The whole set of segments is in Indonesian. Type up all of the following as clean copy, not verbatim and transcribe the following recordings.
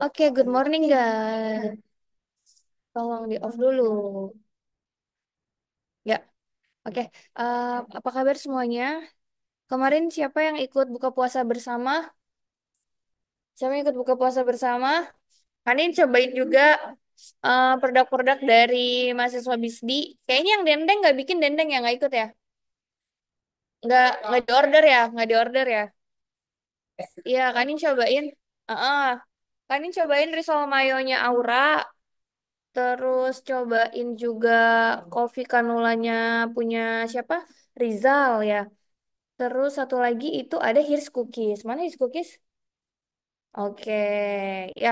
Oke, good morning guys. Tolong di off dulu. Ya, oke. Apa kabar semuanya? Kemarin siapa yang ikut buka puasa bersama? Siapa yang ikut buka puasa bersama? Kanin cobain juga produk-produk dari mahasiswa BISDI. Kayaknya yang dendeng nggak bikin dendeng ya, nggak ikut ya? Nggak diorder ya? Nggak diorder ya? Iya, Kanin cobain. Heeh. Kanin cobain risol mayonya Aura. Terus cobain juga kopi kanulanya punya siapa? Rizal ya. Terus satu lagi itu ada Here's Cookies. Mana Here's Cookies? Oke, ya.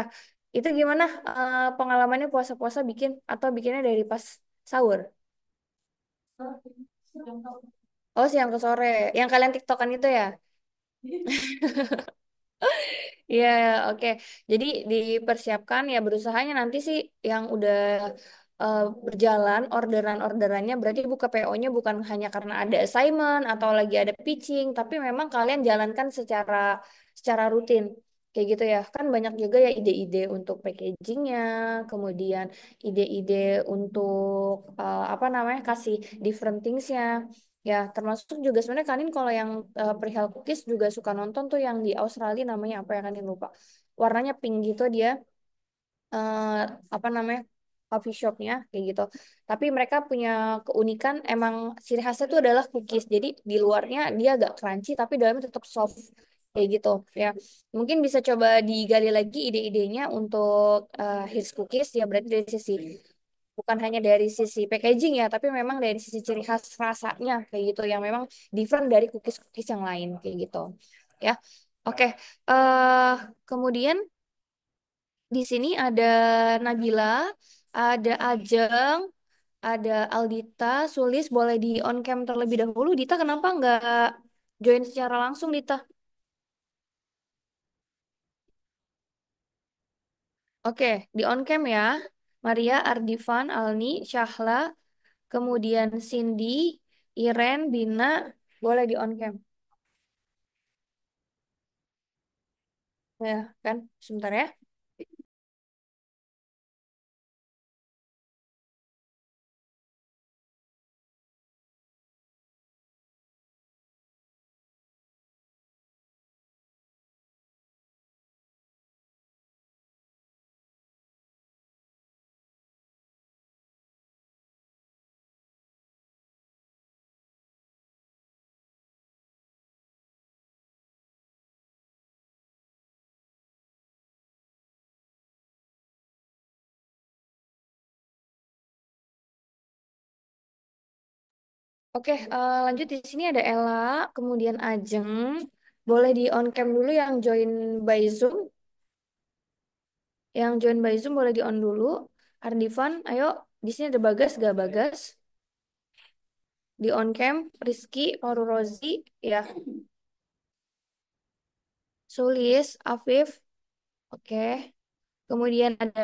Itu gimana pengalamannya puasa-puasa bikin atau bikinnya dari pas sahur? Oh, siang ke sore. Yang kalian TikTokan itu ya? Iya, oke. Jadi dipersiapkan ya berusahanya nanti sih yang udah berjalan orderannya berarti buka PO-nya bukan hanya karena ada assignment atau lagi ada pitching, tapi memang kalian jalankan secara rutin. Kayak gitu ya. Kan banyak juga ya ide-ide untuk packagingnya, kemudian ide-ide untuk apa namanya kasih different things-nya. Ya, termasuk juga sebenarnya Kanin kalau yang perihal cookies juga suka nonton tuh yang di Australia namanya apa ya Kanin lupa. Warnanya pink gitu dia eh, apa namanya coffee shopnya kayak gitu. Tapi mereka punya keunikan emang ciri khasnya itu adalah cookies. Jadi di luarnya dia agak crunchy tapi dalamnya tetap soft kayak gitu ya. Mungkin bisa coba digali lagi ide-idenya untuk His Cookies ya berarti dari sisi bukan hanya dari sisi packaging ya, tapi memang dari sisi ciri khas rasanya kayak gitu yang memang different dari cookies-cookies yang lain kayak gitu. Ya. Oke. eh Kemudian di sini ada Nabila, ada Ajeng, ada Aldita, Sulis boleh di on cam terlebih dahulu. Dita kenapa nggak join secara langsung Dita? Oke, di on cam ya. Maria, Ardivan, Alni, Syahla, kemudian Cindy, Iren, Bina, boleh di on cam. Ya, kan? Sebentar ya. Oke, lanjut di sini ada Ella, kemudian Ajeng. Boleh di on cam dulu yang join by Zoom. Yang join by Zoom boleh di on dulu. Ardivan, ayo. Di sini ada Bagas, gak Bagas? Di on cam, Rizky, Faru Rozi, ya. Sulis, Afif, oke. Kemudian ada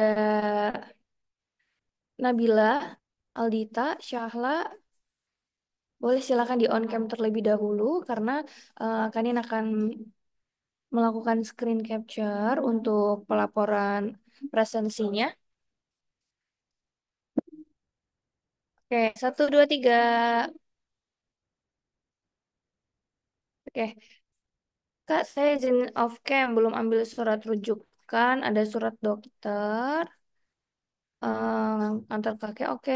Nabila, Aldita, Syahla. Boleh silakan di on cam terlebih dahulu karena kalian akan melakukan screen capture untuk pelaporan presensinya. Oke, satu, dua, tiga. Oke, Kak, saya izin off cam, belum ambil surat rujukan, ada surat dokter, antar kakek, oke.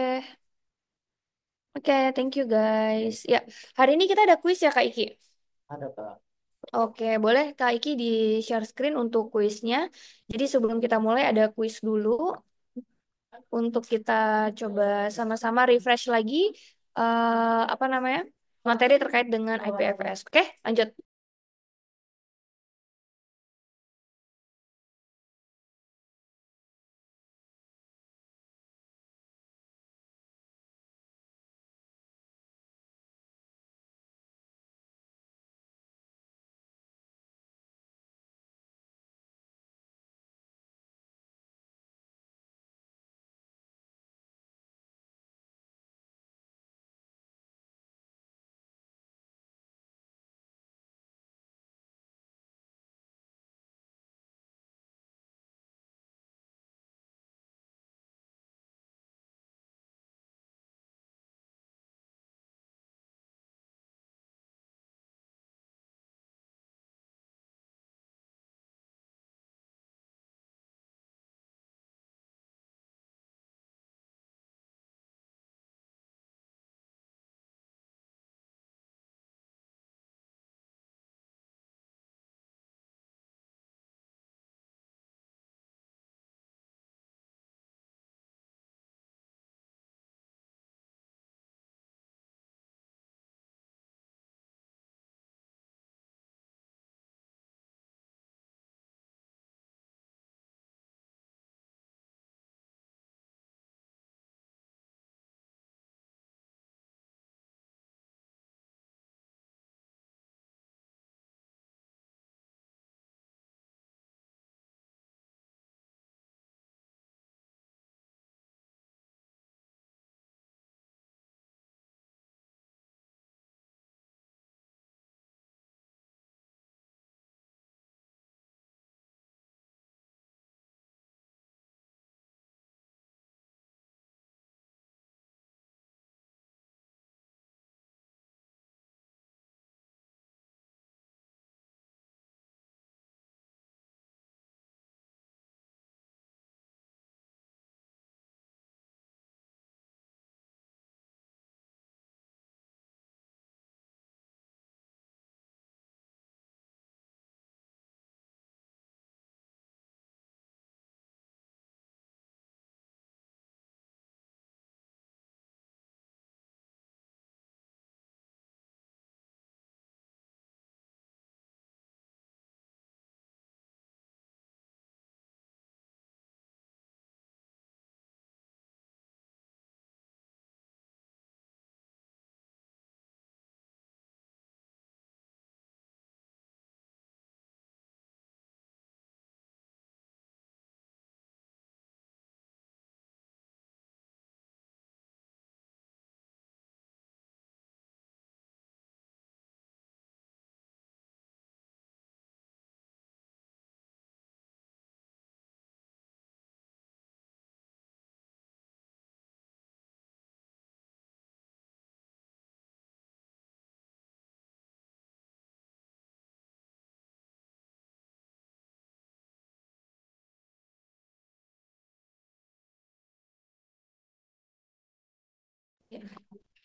Oke, thank you guys. Ya, hari ini kita ada kuis ya Kak Iki? Oke, boleh Kak Iki di share screen untuk kuisnya. Jadi sebelum kita mulai ada kuis dulu untuk kita coba sama-sama refresh lagi apa namanya materi terkait dengan IPFS. Oke, lanjut.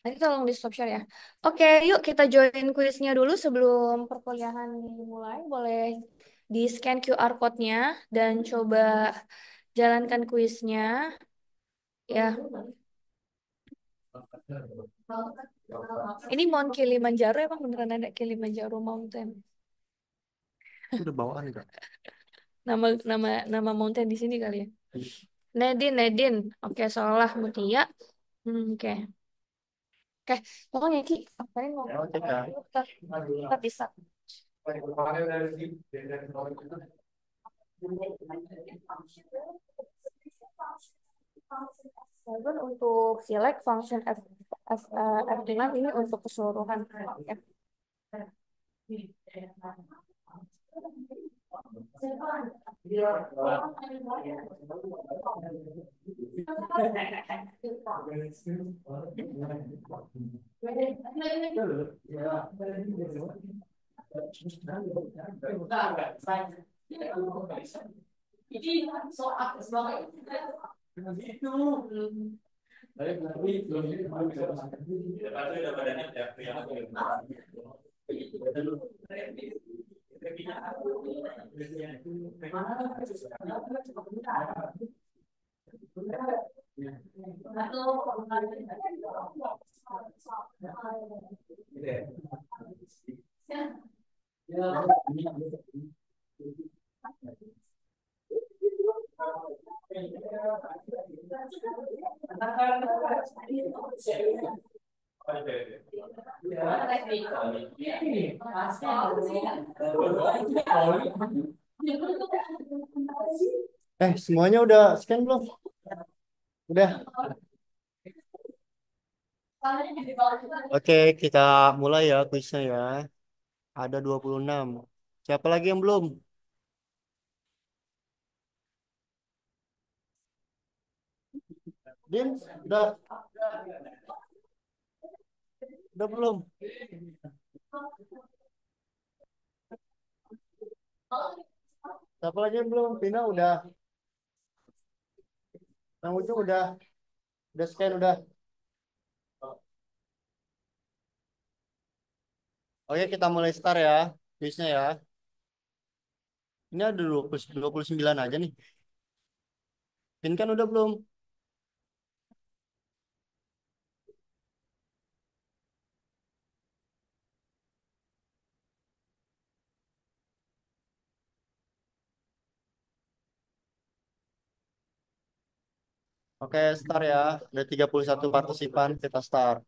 Nanti tolong di stop share ya. Oke, yuk kita join kuisnya dulu sebelum perkuliahan dimulai. Boleh di scan QR code-nya dan coba jalankan kuisnya. Ya, ini Mount Kilimanjaro emang beneran ada Kilimanjaro Mountain. Itu udah bawaan enggak? Nama nama nama mountain di sini kali ya. Nedin. Oke, salah Mutia. Oke. Oke, pokoknya Ki, ngapain mau Ya, oke, Kak. kita bisa. Kemudian untuk select function F6 ini untuk keseluruhan. Oke. Semuanya udah scan belum? Udah. Oke, kita mulai ya kuisnya ya. Ada 26. Siapa lagi yang belum? Din, udah belum? Siapa lagi yang belum? Pina udah. Yang ujung udah scan udah. Oke, kita mulai start ya. Kuisnya ya. Ini ada 29 aja nih. Pin kan udah belum? Oke, start ya. Ada 31 partisipan, kita start.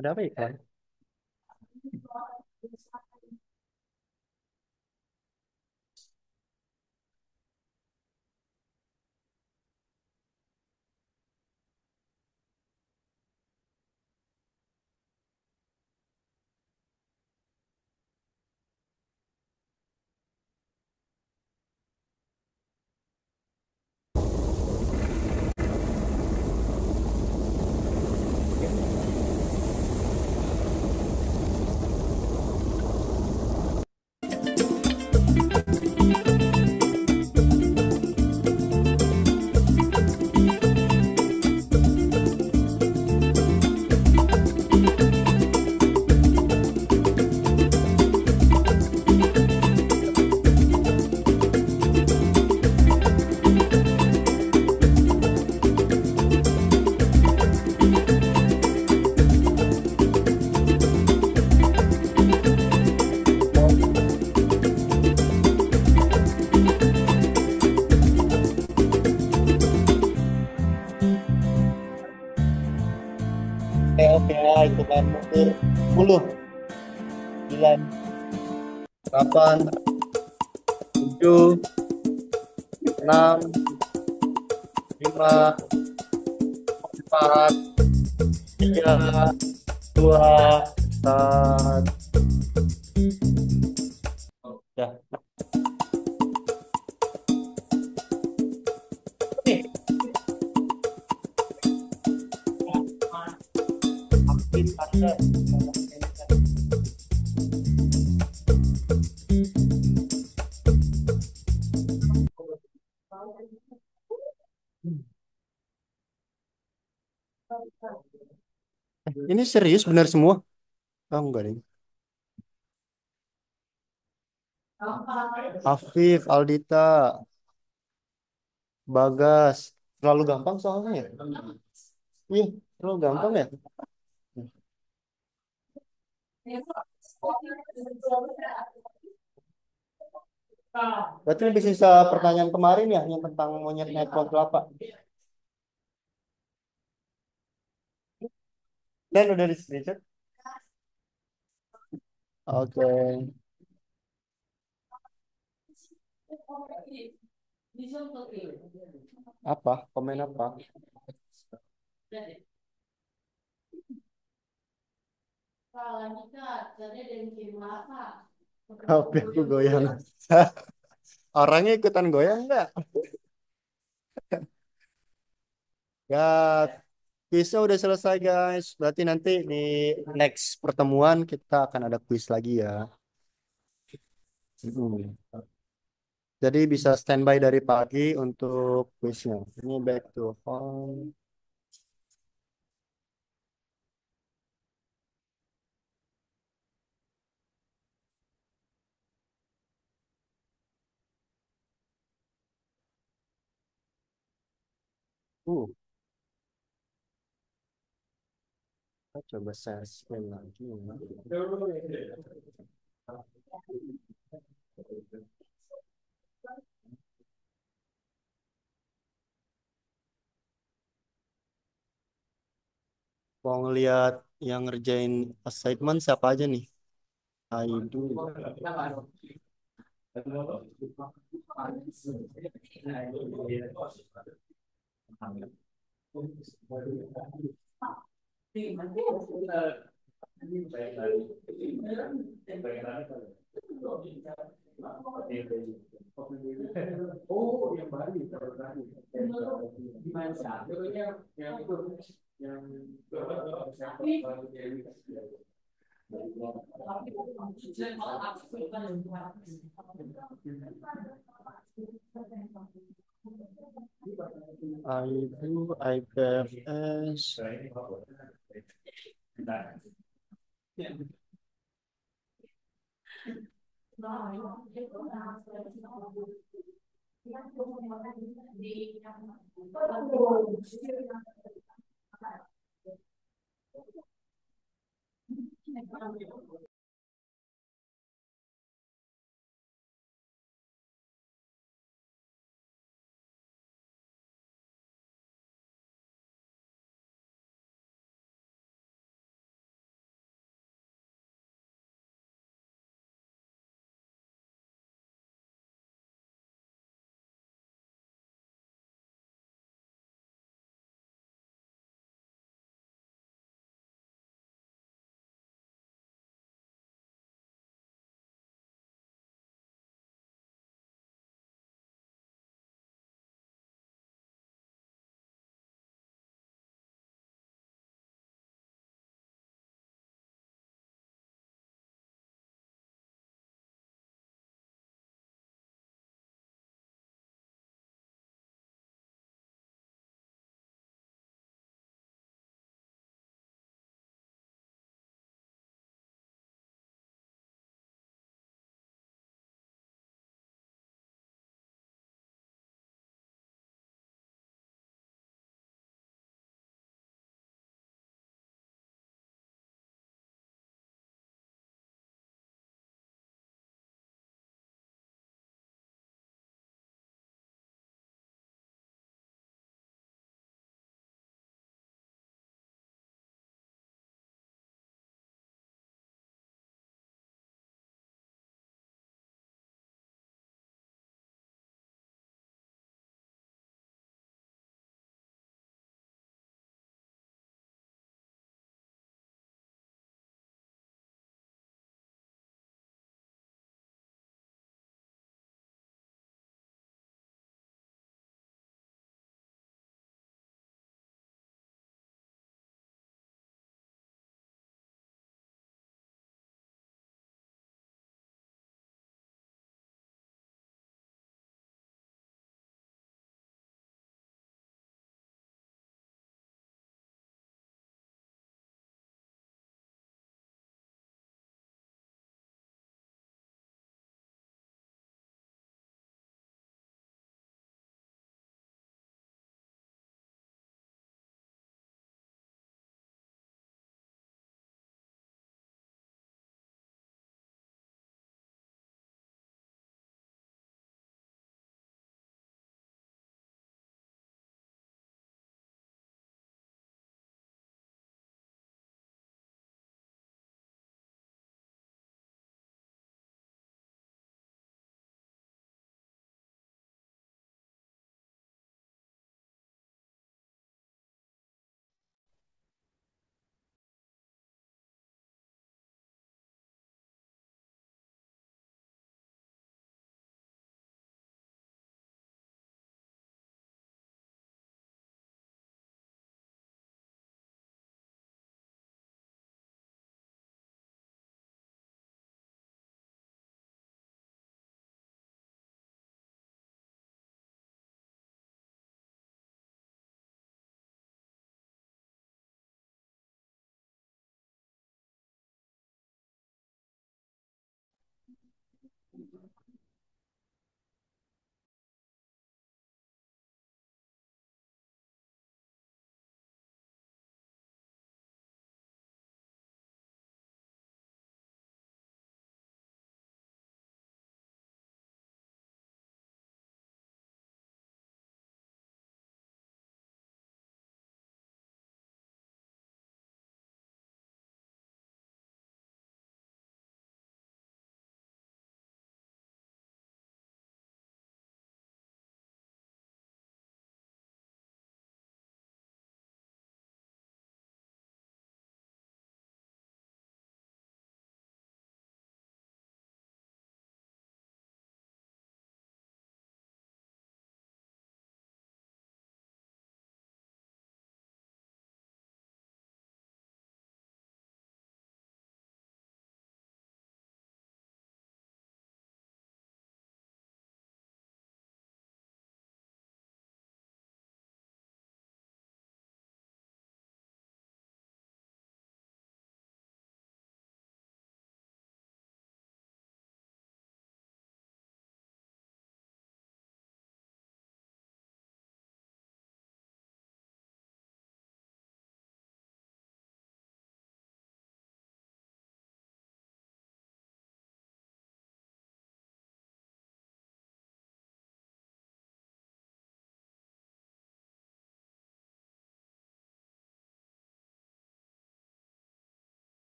Ada apa iklan? Oke, oke, itu kan mundur 10, 9, 8, 7, 6, 5, 4, 3, 2, 1. Ya. Nih, aktif Anda. Ini serius benar semua? Oh, enggak deh. Afif, Aldita, Bagas. Terlalu gampang soalnya ya? Iya, terlalu gampang ya? Berarti lebih sisa pertanyaan kemarin ya, yang tentang monyet naik pohon kelapa. Dan udah di screenshot. Oke. Apa? Komen apa? Oke, aku goyang. Orangnya ikutan goyang nggak? Ya, quiznya udah selesai guys. Berarti nanti di next pertemuan kita akan ada quiz lagi ya. Hmm. Jadi bisa standby dari pagi untuk quiznya. Ini back to home. Uh, kita coba share screen lagi. Mau ngeliat yang ngerjain assignment siapa aja nih? Aidu. Aidu, IPFS.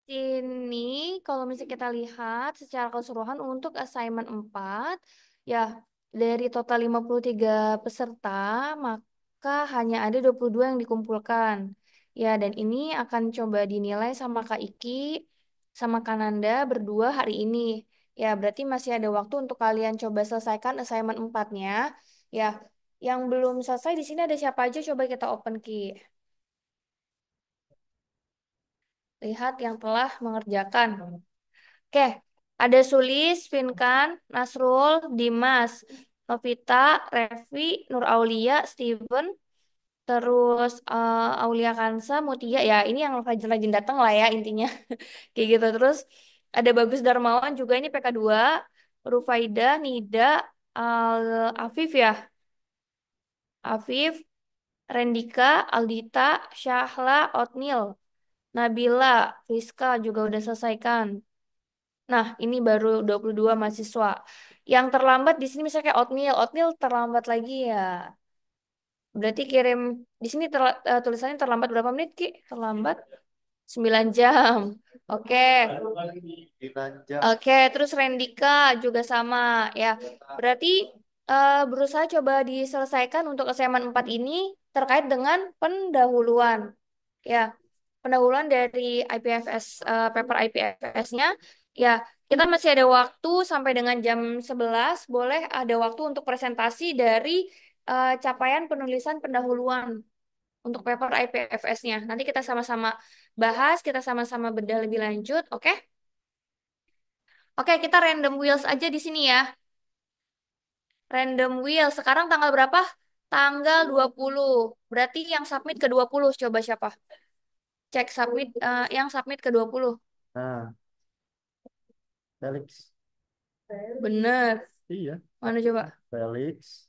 Sini, kalau misalnya kita lihat secara keseluruhan untuk assignment 4, ya dari total 53 peserta, maka hanya ada 22 yang dikumpulkan. Ya, dan ini akan coba dinilai sama Kak Iki, sama Kak Nanda berdua hari ini. Ya, berarti masih ada waktu untuk kalian coba selesaikan assignment 4-nya. Ya, yang belum selesai di sini ada siapa aja? Coba kita open key. Lihat yang telah mengerjakan. Oke, ada Sulis, Pinkan, Nasrul, Dimas, Novita, Revi, Nur Aulia, Steven, terus Aulia Kansa, Mutia. Ya, ini yang rajin-rajin datang lah ya intinya. Kayak gitu. Terus ada Bagus Darmawan juga ini PK2, Rufaida, Nida, Afif ya. Afif, Rendika, Aldita, Syahla, Otnil, Nabila, Rizka juga udah selesaikan. Nah, ini baru 22 mahasiswa. Yang terlambat di sini misalnya kayak Oatmeal. Oatmeal terlambat lagi ya. Berarti kirim di sini tulisannya terlambat berapa menit, Ki? Terlambat 9 jam. Oke. 9 jam. Oke, terus Rendika juga sama ya. Berarti berusaha coba diselesaikan untuk assignment 4 ini terkait dengan pendahuluan. Ya, pendahuluan dari IPFS, paper IPFS-nya. Ya, kita masih ada waktu sampai dengan jam 11. Boleh ada waktu untuk presentasi dari capaian penulisan pendahuluan untuk paper IPFS-nya. Nanti kita sama-sama bahas, kita sama-sama bedah lebih lanjut, oke? Oke, kita random wheels aja di sini ya. Random wheels. Sekarang tanggal berapa? Tanggal 20. Berarti yang submit ke 20 coba siapa? Cek submit yang submit ke 20. Nah, Felix. Bener. Iya, Mana coba? Felix.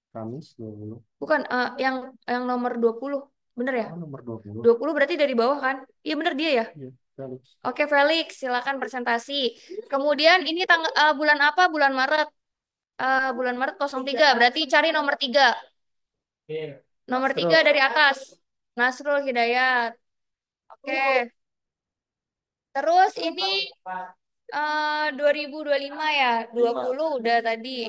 Kamis 20. Bukan yang nomor 20. Bener ya? Oh, nomor 20. 20 berarti dari bawah kan? Iya bener dia ya. Iya, Felix. Oke Felix, silakan presentasi. Kemudian ini tanggal bulan apa? Bulan Maret. Bulan Maret 03. Berarti cari nomor 3. Nomor 3 Nasrul. dari atas. Nasrul Hidayat. Oke. Terus ini 2025 ya. 20 udah tadi.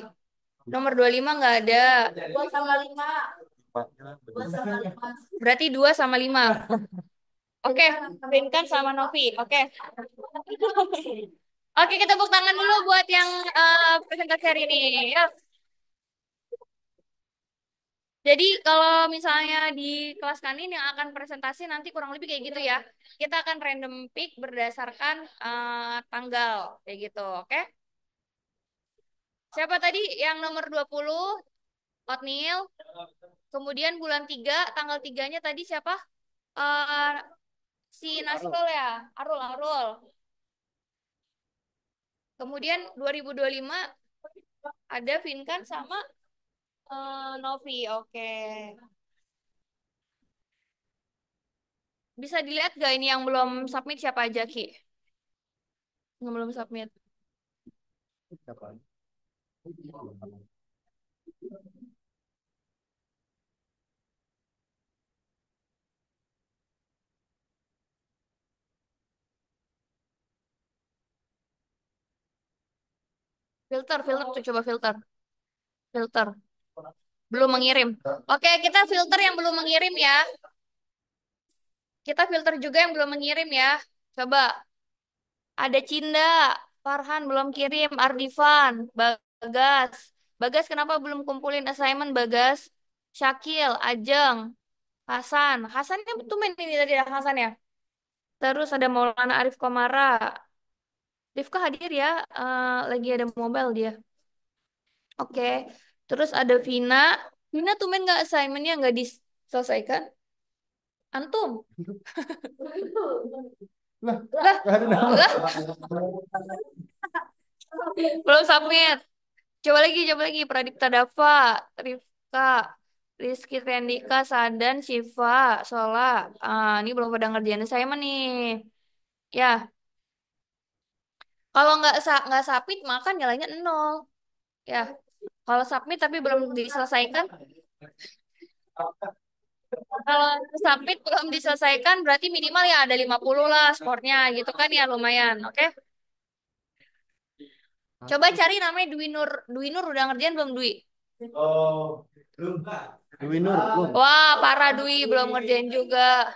Nomor 25 nggak ada. 2 sama 5. Tempatnya Berarti 2 sama 5. Oke, Rinkan sama Novi. Oke. Oke, kita tepuk tangan dulu buat yang presentasi hari ini. Ya. Jadi kalau misalnya di kelas kanin yang akan presentasi nanti kurang lebih kayak gitu ya. Kita akan random pick berdasarkan tanggal kayak gitu, oke? Siapa tadi yang nomor 20? Otnil. Kemudian bulan 3 tanggal 3-nya tadi siapa? Eh si Nasrul ya, Arul. Kemudian 2025 ada Vinkan sama Novi. Oke. Bisa dilihat gak ini yang belum submit siapa aja, Ki? Yang belum submit. siapa? Filter tuh coba filter. Filter. Belum mengirim. Oke, kita filter yang belum mengirim ya. Kita filter juga yang belum mengirim ya. Coba. Ada Cinda, Farhan belum kirim, Ardivan, Bagas. Bagas kenapa belum kumpulin assignment, Bagas? Syakil, Ajeng, Hasan. Hasannya betul main ini tadi ya, Hasan ya. Terus ada Maulana Arif Komara. Rifka hadir ya, lagi ada mobile dia. Oke. Terus ada Vina. Vina tuh main nggak assignmentnya nggak diselesaikan? Antum? Lah, Lah, nggak ada nama. lah, belum submit. Coba lagi. Pradipta Dava, Rifka, Rizky Trendika, Sadan, Shiva, Sola. Ini belum pada ngerjain saya nih. Ya, kalau nggak submit maka nilainya nol. Ya, kalau submit tapi belum diselesaikan, Kalau submit belum diselesaikan berarti minimal ya ada 50 lah skornya gitu kan ya lumayan. Oke. Coba cari namanya Dwi Nur. Dwi Nur udah ngerjain belum Dwi? Dwi Nur, belum. Wah, parah Dwi belum ngerjain juga.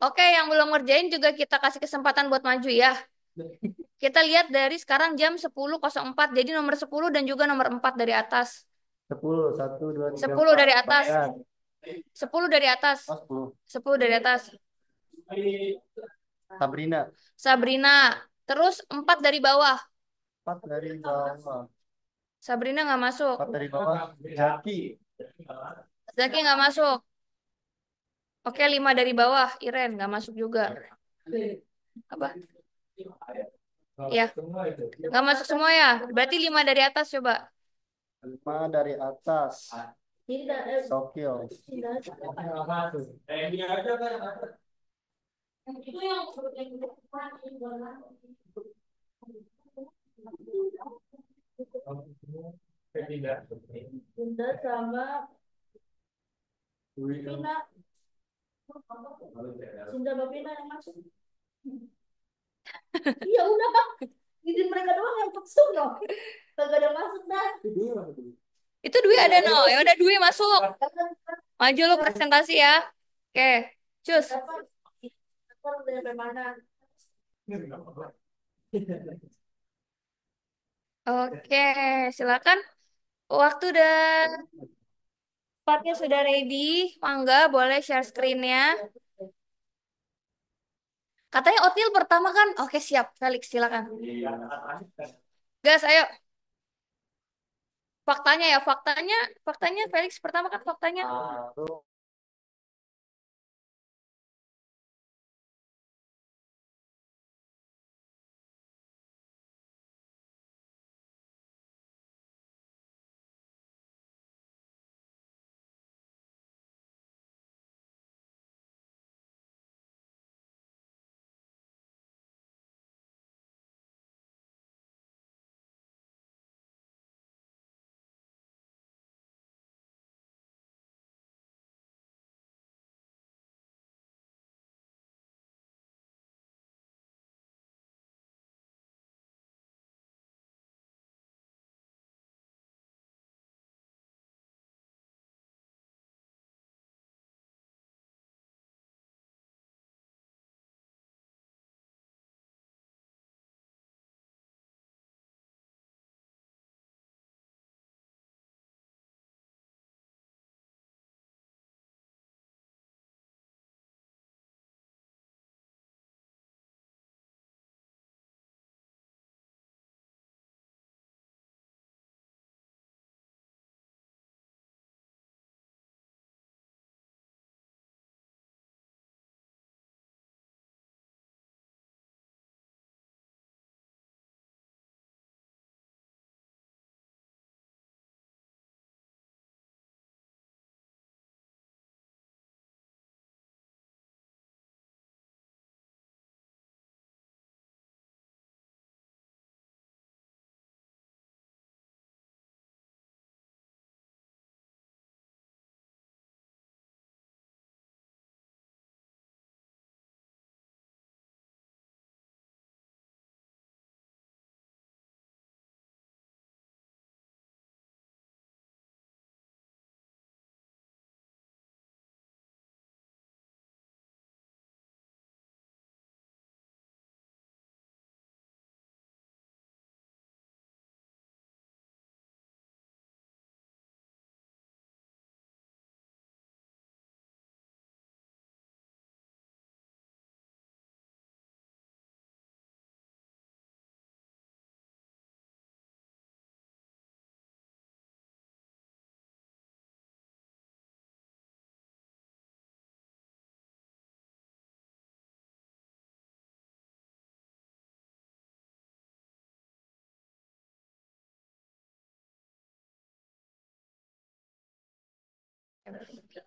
Oke, yang belum ngerjain juga kita kasih kesempatan buat maju ya. Kita lihat dari sekarang jam 10.04. Jadi nomor 10 dan juga nomor 4 dari atas. 10, 1, 2, 3, 10 4. dari atas. Ya, 10 dari atas. oh, 10. 10 dari atas. Sabrina, Sabrina. Terus 4 dari bawah. 4 dari bawah. Sabrina nggak masuk. 4 dari bawah. Jaki. Zaki nggak masuk. Oke, 5 dari bawah. Iren nggak masuk juga. Apa? Ya, nggak masuk semua ya. Berarti 5 dari atas coba. 5 dari atas. Sokil. Bunda sama Dwi. Vina. Bunda sama Vina yang masuk. Iya udah, izin mereka doang yang masuk dong. Kagak ada masuk dah. Itu Dwi ada no. Ya udah Dwi masuk. Maju lu presentasi ya. Oke, cus. Oke, silakan. Waktu dan tempatnya sudah ready. Mangga, boleh share screen-nya. Katanya Otil pertama kan? Oke, siap. Felix, silakan. Gas, ayo. Faktanya ya, faktanya Felix pertama kan faktanya.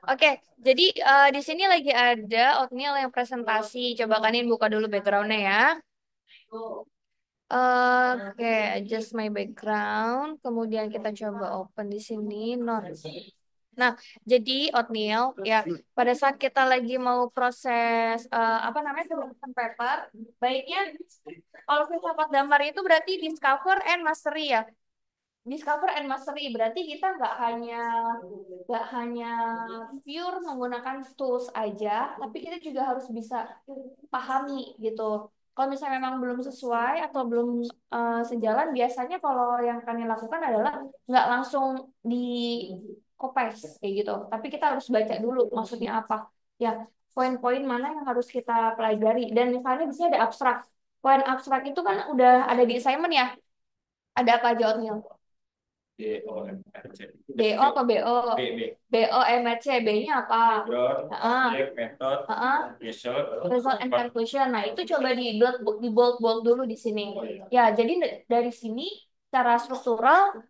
Oke, jadi di sini lagi ada oatmeal yang presentasi. Coba kanin buka dulu backgroundnya ya. Oke, adjust my background. Kemudian kita coba open di sini notes. Nah, jadi oatmeal ya pada saat kita lagi mau proses apa namanya tulisan paper, baiknya kalau filsafat damar itu berarti discover and mastery ya. Discover and mastery berarti kita nggak hanya pure menggunakan tools aja, tapi kita juga harus bisa pahami gitu. Kalau misalnya memang belum sesuai atau belum sejalan, biasanya kalau yang kami lakukan adalah nggak langsung di copy kayak gitu. Tapi kita harus baca dulu maksudnya apa. Ya, poin-poin mana yang harus kita pelajari. Dan misalnya di sini ada abstrak. Poin abstrak itu kan udah ada di assignment ya. Ada apa aja, Otniel? DOMRC. BO apa BO? B, B. BO MRC, B-nya apa? Background, Heeh. object, method, Heeh. result, Result and conclusion. Nah, itu coba di bold bold dulu di sini. Ya, jadi dari sini secara struktural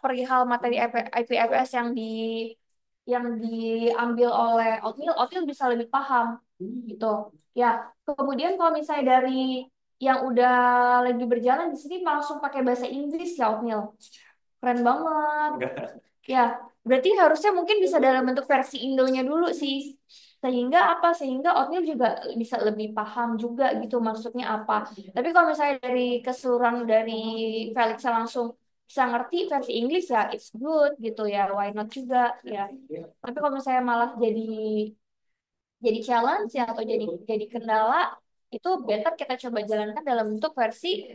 perihal materi IPFS yang diambil oleh Oatmeal, Oatmeal bisa lebih paham gitu. Ya, kemudian kalau misalnya dari yang udah lagi berjalan di sini langsung pakai bahasa Inggris ya Oatmeal. Keren banget. enggak. Ya, berarti harusnya mungkin bisa dalam bentuk versi Indonya dulu sih. Sehingga apa? Sehingga Oatmeal juga bisa lebih paham juga gitu maksudnya apa. Tapi kalau misalnya dari keseluruhan dari Felix langsung bisa ngerti versi Inggris ya it's good gitu ya. Why not juga ya. Tapi kalau misalnya malah jadi challenge ya atau jadi kendala itu better kita coba jalankan dalam bentuk versi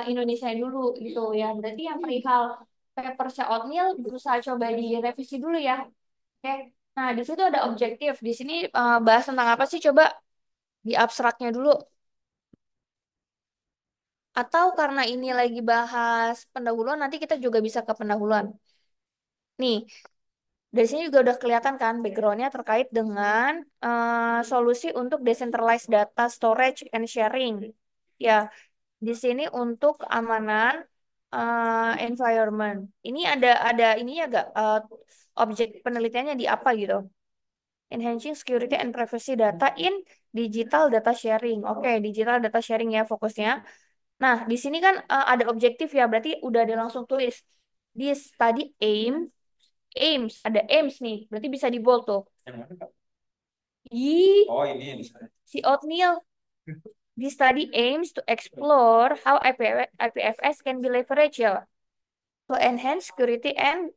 Indonesia dulu gitu ya. Berarti yang perihal paper oatmeal berusaha coba direvisi dulu ya. Oke. Nah, di situ ada objektif. Di sini bahas tentang apa sih? Coba di abstraknya dulu. Atau karena ini lagi bahas pendahuluan, nanti kita juga bisa ke pendahuluan. Nih, dari sini juga udah kelihatan kan backgroundnya terkait dengan solusi untuk decentralized data storage and sharing. Ya, di sini untuk keamanan environment. Ini ada ininya gak objek penelitiannya di apa gitu? Enhancing security and privacy data in digital data sharing. Oke, digital data sharing ya fokusnya. Nah, di sini kan ada objektif ya, berarti udah ada langsung tulis. This study aims, ada aims nih, berarti bisa di bold tuh. Yang mana, Kak? Ih, Oh, ini misalnya. si Oatmeal. This study aims to explore how IPFS can be leveraged ya, to enhance security and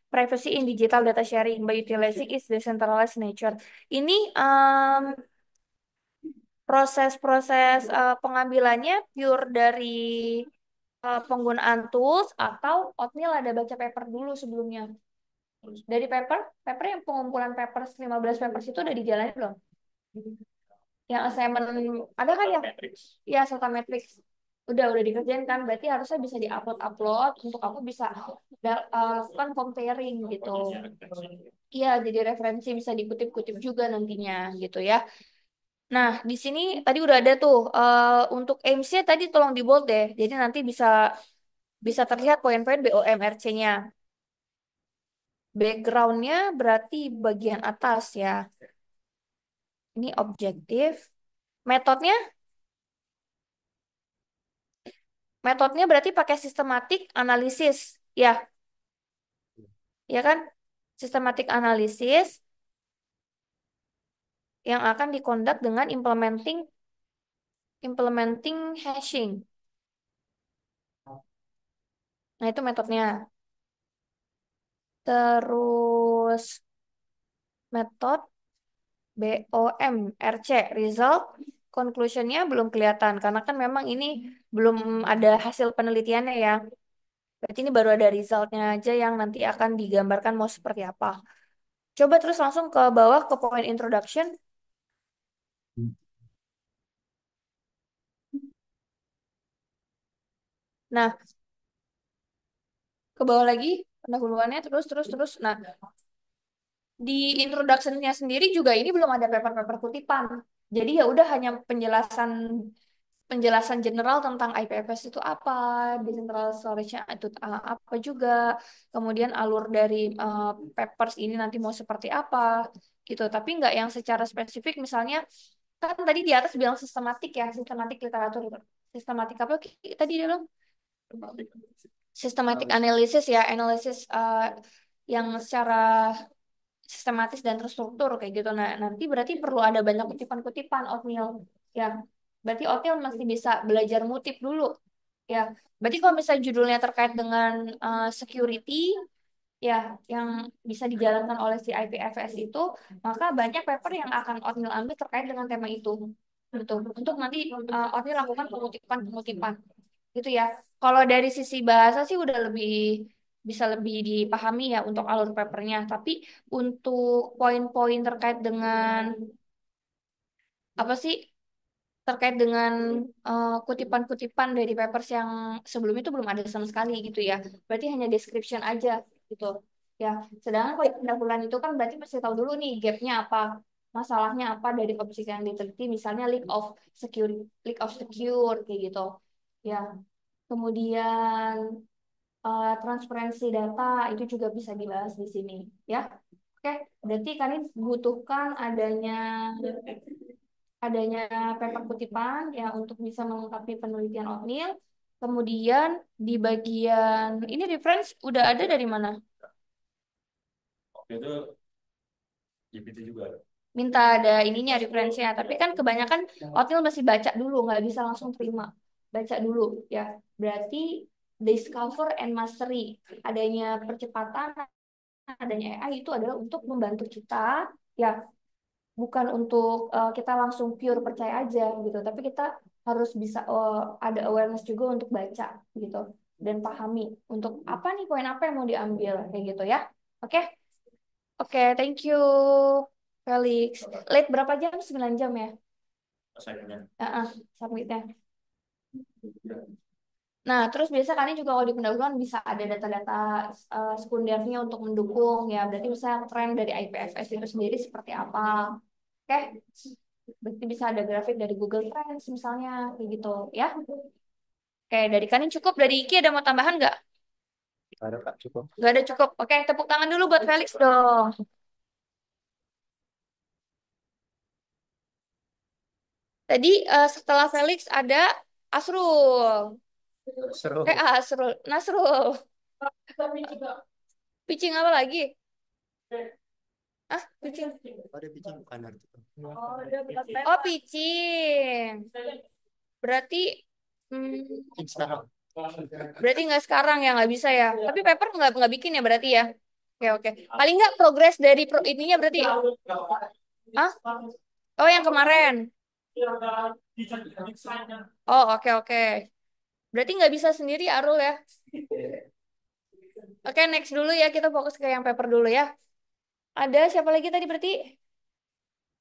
privacy in digital data sharing by utilizing its decentralized nature. Ini proses-proses pengambilannya pure dari penggunaan tools atau Oatmeal ada baca paper dulu sebelumnya. Dari paper yang pengumpulan papers 15 papers itu udah dijalanin belum? Yang assignment ada kan ya? Matrix. Ya, serta matrix. Udah dikerjain kan? Berarti harusnya bisa diupload untuk aku bisa lakukan comparing gitu. Iya, jadi referensi bisa dikutip-kutip juga nantinya gitu ya. Nah, di sini tadi udah ada tuh untuk aims-nya tadi tolong di bold deh. Jadi nanti bisa bisa terlihat poin-poin BOMRC-nya. Background-nya berarti bagian atas ya. Ini objektif. Metodenya, metodenya berarti pakai sistematik analisis. Ya, ya kan? Sistematik analisis yang akan dikondak dengan implementing hashing. Nah, itu metodenya. Terus metode BOMRC result conclusionnya belum kelihatan karena kan memang ini belum ada hasil penelitiannya ya. Berarti ini baru ada resultnya aja yang nanti akan digambarkan mau seperti apa. Coba terus langsung ke bawah ke point introduction. Nah, ke bawah lagi pendahuluannya terus terus terus. Nah, di introduction-nya sendiri juga ini belum ada paper-paper kutipan. Jadi ya udah hanya penjelasan penjelasan general tentang IPFS itu apa, decentral storage-nya itu apa juga, kemudian alur dari papers ini nanti mau seperti apa, gitu. Tapi nggak yang secara spesifik, misalnya kan tadi di atas bilang sistematik ya, sistematik literatur. Sistematik apa tadi dia bilang? Systematic analysis ya, analisis yang secara sistematis dan terstruktur kayak gitu. Nah, nanti berarti perlu ada banyak kutipan-kutipan oatmeal. Ya, berarti oatmeal masih bisa belajar ngutip dulu. Ya, berarti kalau misalnya judulnya terkait dengan security, ya, yang bisa dijalankan oleh si IPFS itu, maka banyak paper yang akan oatmeal ambil terkait dengan tema itu. Gitu. Untuk nanti oatmeal lakukan pengutipan-pengutipan gitu ya. Kalau dari sisi bahasa sih udah lebih bisa lebih dipahami ya untuk alur papernya. Tapi untuk poin-poin terkait dengan apa sih terkait dengan kutipan-kutipan dari papers yang sebelum itu belum ada sama sekali gitu ya. Berarti hanya description aja gitu. Ya, sedangkan kalau pendahuluan itu kan berarti mesti tahu dulu nih gapnya apa, masalahnya apa dari objek yang diteliti, misalnya leak of secure kayak gitu. Ya, kemudian transparansi data itu juga bisa dibahas di sini ya. Oke, berarti kalian butuhkan adanya paper kutipan ya untuk bisa melengkapi penelitian O'Neill. Kemudian di bagian ini reference udah ada dari mana? Oke itu GPT juga. Minta ada ininya referensinya. Tapi kan kebanyakan O'Neill masih baca dulu, nggak bisa langsung terima. Baca dulu ya. Berarti discover and mastery adanya percepatan adanya AI itu adalah untuk membantu kita ya bukan untuk kita langsung pure percaya aja gitu tapi kita harus bisa ada awareness juga untuk baca gitu dan pahami untuk apa nih poin apa yang mau diambil kayak gitu ya oke oke thank you Felix late berapa jam 9 jam ya Assignment-nya. submitnya. Nah, terus biasa kalian juga kalau di pendahuluan bisa ada data-data sekundernya untuk mendukung ya. Berarti misalnya tren dari IPFS itu sendiri seperti apa. Oke. Berarti bisa ada grafik dari Google Trends misalnya kayak gitu ya. Oke, dari kalian cukup. Dari Iki ada mau tambahan nggak? Ada Kak, cukup. Nggak ada cukup. Oke, tepuk tangan dulu buat Felix dong. Tadi setelah Felix ada Asrul. Seru. Asrul. Nasrul. Pitching apa lagi? Pitching. Ada bikin bukan artikel. Oh, pitching. Berarti Bikin sekarang. berarti nggak sekarang ya nggak bisa ya. Tapi paper nggak bikin ya berarti ya. Oke oke. Paling nggak progres dari ininya berarti. Ah? Oh yang kemarin. Oh oke oke. Berarti nggak bisa sendiri Arul ya. Oke next dulu ya kita fokus ke yang paper dulu ya. Ada siapa lagi tadi berarti?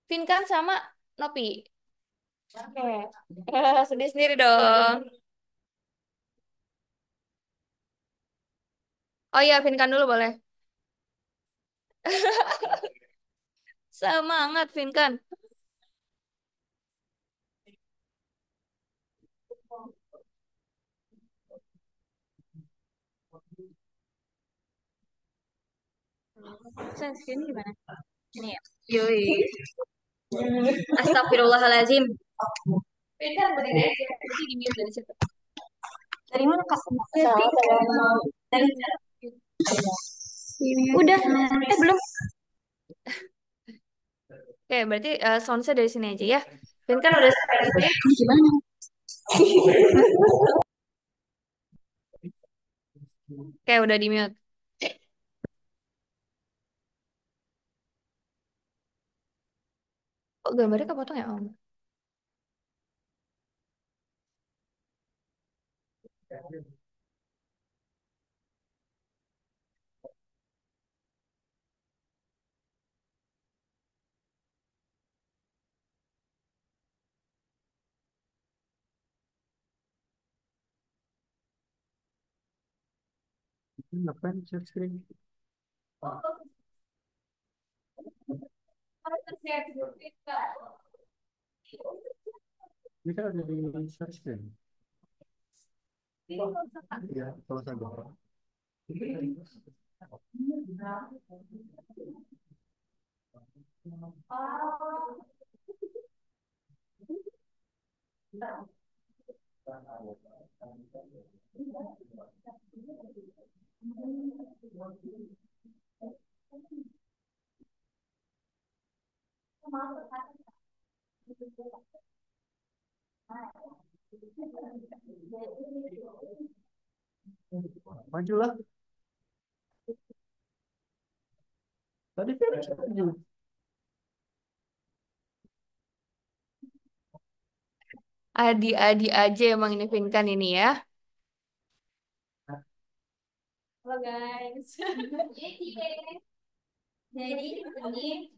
Vinkan sama Nopi. Oke. Sedih sendiri dong. Oh iya Vinkan dulu boleh. Semangat Vinkan. Screen gimana? Ini ya. Yoi. Astagfirullahaladzim. Vinkan berdiri aja. Berarti di mute dari situ. Dari mana kak? Dari udah. Belum. Oke, berarti soundnya dari sini aja ya. Vinkan udah speak. Gimana? Oke, udah di mute. Kok gambarnya kepotong ya, Om? Ngapain share screen? Ini kan ada di share screen. Iya, kalau saja. Majulah. Tadi Felix maju. Adi-adi aja emang ini Vinkan ini ya. Halo guys. Jadi ini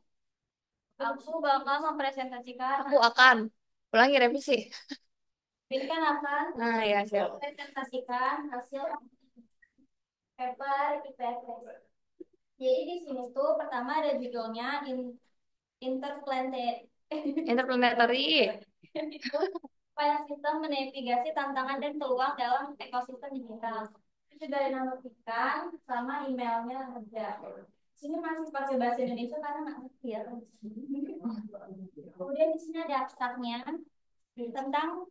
aku bakal mempresentasikan. Aku akan ulangi revisi. Ini kan akan Nah ya siap. mempresentasikan hasil paper IPS. Jadi di sini tuh pertama ada judulnya Interplanetary Interplanetary. File System menavigasi tantangan dan peluang dalam ekosistem digital. Itu dari nama ikan sama emailnya aja. Sini masih pakai bahasa Indonesia karena nggak ngerti ya. Kemudian di sini ada abstraknya tentang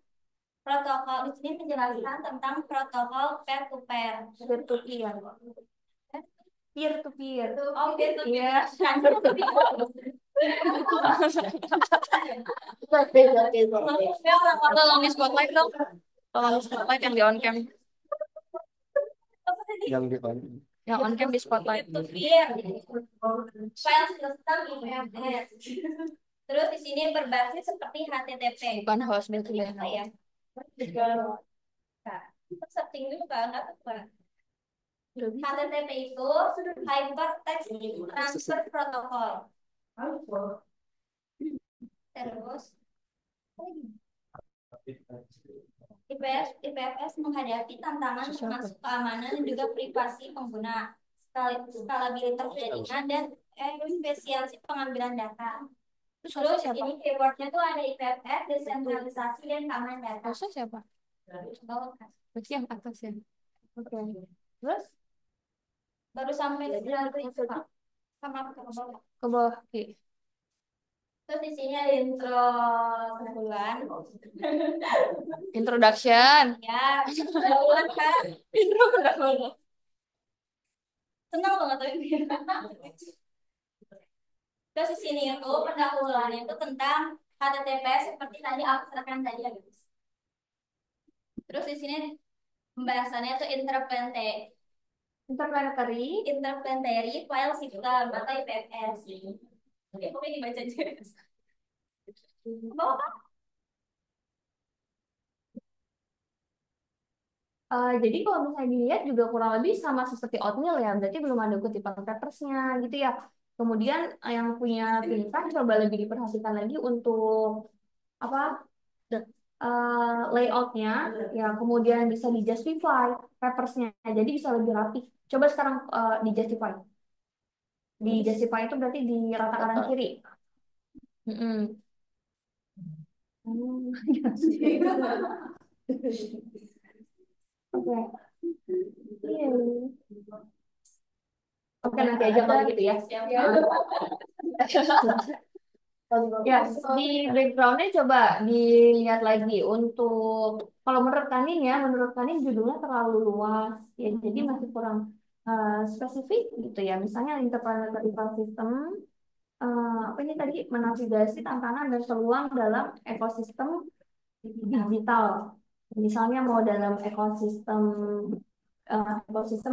protokol. Di sini penjelasan tentang protokol peer to peer. Peer to peer. Peer to peer. Oh, peer to peer. Iya. Tolong di spotlight dong. Tolong di spotlight yang di on cam. Yang di depan. Yang on cam di spotlight. Peer to peer. File system IPS. Terus di sini berbasis seperti HTTP. Bukan host berarti ya. Ya. Nah, terus setting dulu Kak, nggak tuh Kak. HTTP itu Hypertext Transfer Protocol. Terus IPFS menghadapi tantangan termasuk keamanan dan juga privasi pengguna, skalabilitas jaringan dan efisiensi pengambilan data. Terus ini keywordnya tuh ada IPFS, desentralisasi dan keamanan data. Hostnya siapa? Berarti yang atas ya. Oke. Terus Baru sampai itu Kak. Sama ke bawah. ke bawah. Oke. Terus di sini ada intro keunggulan. Introduction. Ya, keunggulan Kak. Intro kedahuluan. Senang banget tuh ini. Terus di sini itu pendahuluannya itu tentang HTTP seperti tadi aku terangkan tadi ya guys. Terus di sini pembahasannya itu interplanetary file system atau IPFS. Oke, oke dibaca aja. Bawa Kak? Jadi kalau misalnya dilihat juga kurang lebih sama seperti oatmeal ya, berarti belum ada kutipan papersnya gitu ya. Kemudian yang punya Pintan coba lebih diperhatikan lagi untuk apa layoutnya, ya kemudian bisa di justify papersnya, jadi bisa lebih rapi. Coba sekarang di justify. Di justify itu berarti di rata kanan kiri. Mm-mm. Oke. Iya. Oke, nanti aja kalau gitu ya. Ya, di backgroundnya coba dilihat lagi untuk kalau menurut Kanin judulnya terlalu luas ya, jadi masih kurang spesifik gitu ya. Misalnya interplanetary system, apa ini tadi menavigasi tantangan dan peluang dalam ekosistem digital. Misalnya mau dalam ekosistem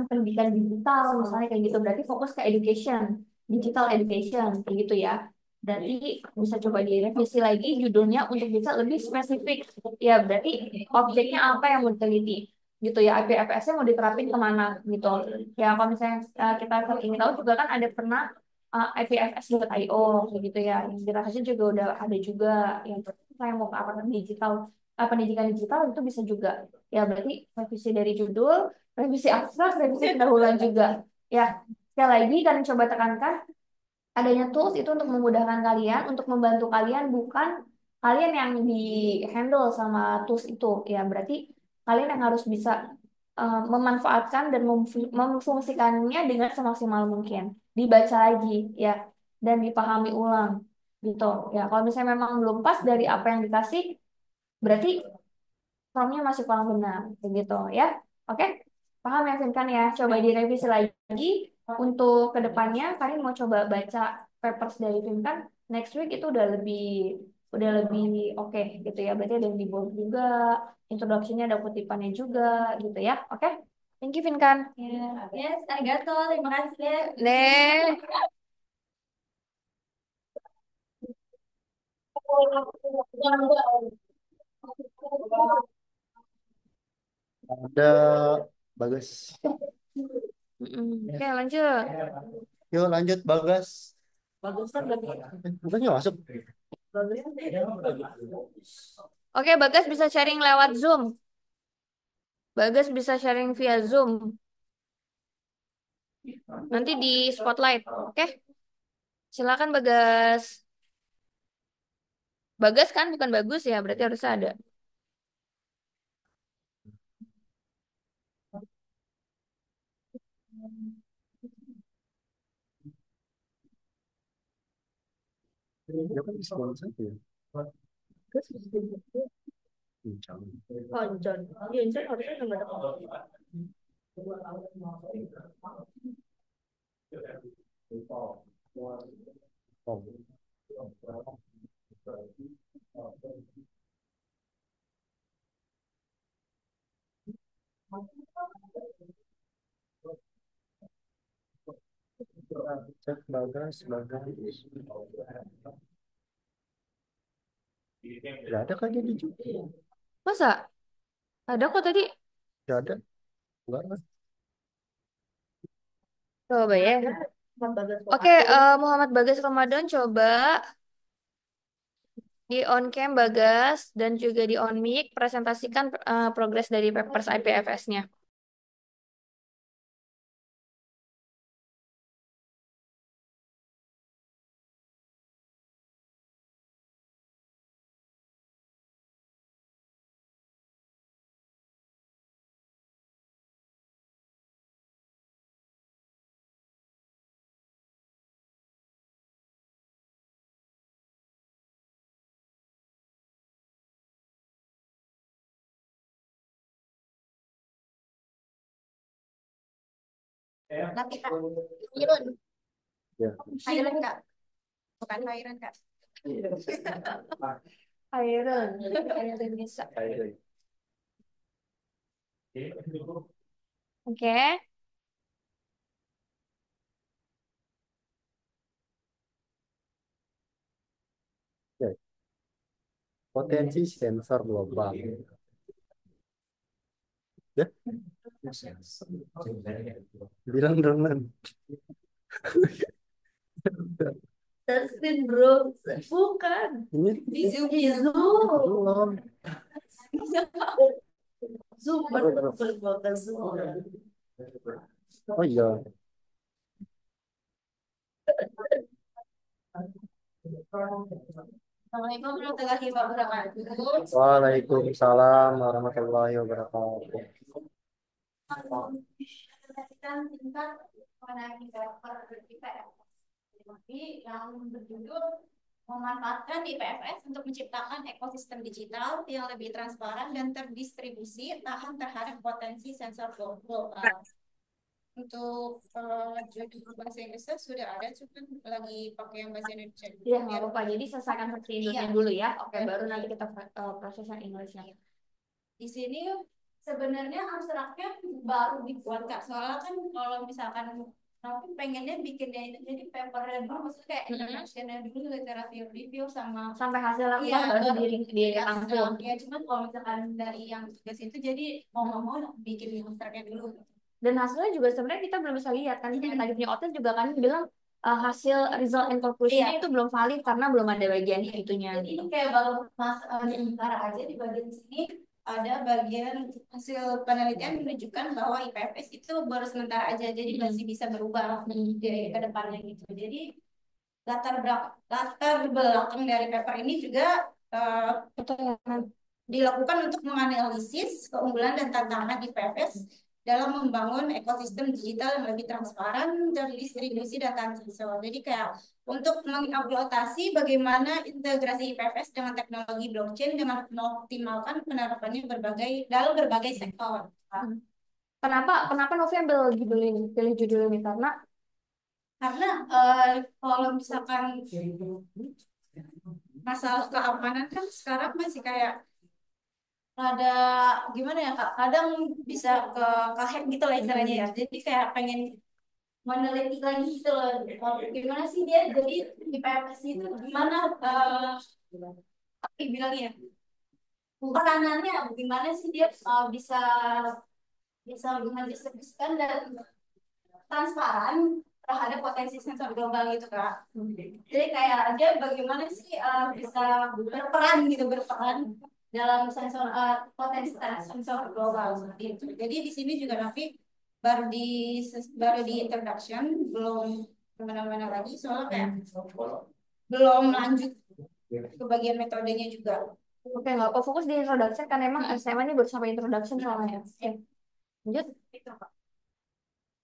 pendidikan digital, misalnya kayak gitu. Berarti fokus ke education, digital education, kayak gitu ya. Berarti bisa coba direvisi lagi judulnya untuk bisa lebih spesifik. Ya, berarti objeknya apa yang mau diteliti gitu ya, IPFS-nya mau diterapin kemana gitu. Ya, kalau misalnya kita ingin tahu juga kan ada pernah IPFS.io kayak gitu ya. Yang dirasa juga udah ada juga yang saya mau ke apa digital, pendidikan digital itu bisa juga. Ya, berarti revisi dari judul, revisi abstrak, revisi pendahuluan juga. Ya, sekali lagi kalian coba tekankan adanya tools itu untuk memudahkan kalian, untuk membantu kalian, bukan kalian yang di handle sama tools itu. Ya, berarti kalian yang harus bisa memanfaatkan dan memfungsikannya dengan semaksimal mungkin. Dibaca lagi ya dan dipahami ulang gitu. Ya, kalau misalnya memang belum pas dari apa yang dikasih, berarti formnya masih kurang benar, begitu ya. Oke, paham ya Vinkan ya? Coba direvisi lagi untuk kedepannya. Kalian mau coba baca papers dari Vinkan next week itu udah lebih oke gitu ya. Berarti ada yang di bold juga, introduksinya ada kutipannya juga gitu ya. Oke, thank you Vinkan. Ya, yes, arigato, terima kasih ya. Deh. Ada Bagas. Oke, lanjut. Yuk lanjut Bagas. Bagusnya berarti. Bagasnya masuk. Oke, Bagas bisa sharing lewat Zoom. Bagas bisa sharing via Zoom. Nanti di spotlight. Oke, silakan Bagas. Bagas kan bukan bagus ya, berarti harus ada. Ya kan Islam saja. Oh, John. Iya, John harusnya nggak ada. Oh. Cek Bagas, Bagas. Gak ada kan jadi juga. Masa? Ada kok tadi. Gak ada. Enggak lah. Coba ya. Oke, Muhammad Bagas Ramadan coba di on cam Bagas dan juga di on mic presentasikan progres dari papers IPFS-nya. Tapi Kak, Irun, Ya. Irun Kak, bukan Irun Kak. Iron bisa. Oke. Ya. Potensi sensor global. Ya. Bilang dong Nan. Touchscreen bro, bukan. Ini Di Zoom. belum. Zoom, bukan Zoom. Oh iya. Assalamualaikum warahmatullahi wabarakatuh. Waalaikumsalam warahmatullahi wabarakatuh. Kita tingkat mengenai developer kita ya. Jadi yang berjudul memanfaatkan IPFS untuk menciptakan ekosistem digital yang lebih transparan dan terdistribusi tahan terhadap potensi sensor global. Untuk judul bahasa Inggrisnya sudah ada, cuman lagi pakai yang bahasa Indonesia. Iya, nggak apa-apa. Jadi selesaikan versi Indonesia Iya. dulu ya. Oke, baru nanti kita proses yang Inggrisnya. Di sini sebenarnya abstraknya baru dibuat Kak. Soalnya kan kalau misalkan tapi pengennya bikinnya itu jadi papernya dulu, maksudnya kayak introduction-nya dulu, literature review sama Sampai hasilnya iya keluar baru di ya, langsung. ya cuman kalau misalkan dari yang tugas itu jadi mau nggak mau bikin abstraknya dulu. Dan hasilnya juga sebenarnya kita belum bisa lihat kan. Yang tadi punya Otis juga kan bilang hasil result and conclusion-nya itu belum valid karena belum ada bagian itunya. Jadi kayak baru sementara aja di bagian sini ada bagian hasil penelitian menunjukkan bahwa IPFS itu baru sementara aja, jadi masih bisa berubah di ke depannya gitu. Jadi latar belakang dari paper ini juga dilakukan untuk menganalisis keunggulan dan tantangan IPFS dalam membangun ekosistem digital yang lebih transparan, terdistribusi dan transaksional. Jadi kayak untuk menguploadasi bagaimana integrasi IPFS dengan teknologi blockchain dengan mengoptimalkan penerapannya dalam berbagai sektor. Kenapa kenapa Novi ambil judul ini, pilih judul ini Karena kalau misalkan masalah keamanan kan sekarang masih kayak ada gimana ya Kak, kadang bisa ke hack gitu lah istilahnya ya. Jadi kayak pengen meneliti lagi gitu loh. Gimana sih dia jadi di PFS itu gimana apa bilangnya peranannya gimana sih dia bisa bisa mendistribusikan dan transparan terhadap potensi sensor global gitu Kak. Jadi kayak dia bagaimana sih bisa berperan dalam potensi sensor global seperti itu. Jadi di sini juga Nafi baru di introduction, belum kemana-mana lagi soalnya kayak belum lanjut ke bagian metodenya juga. Oke, nggak apa fokus di introduction kan emang SMA ini baru sampai introduction soalnya. Oke, lanjut Gitu, Kak.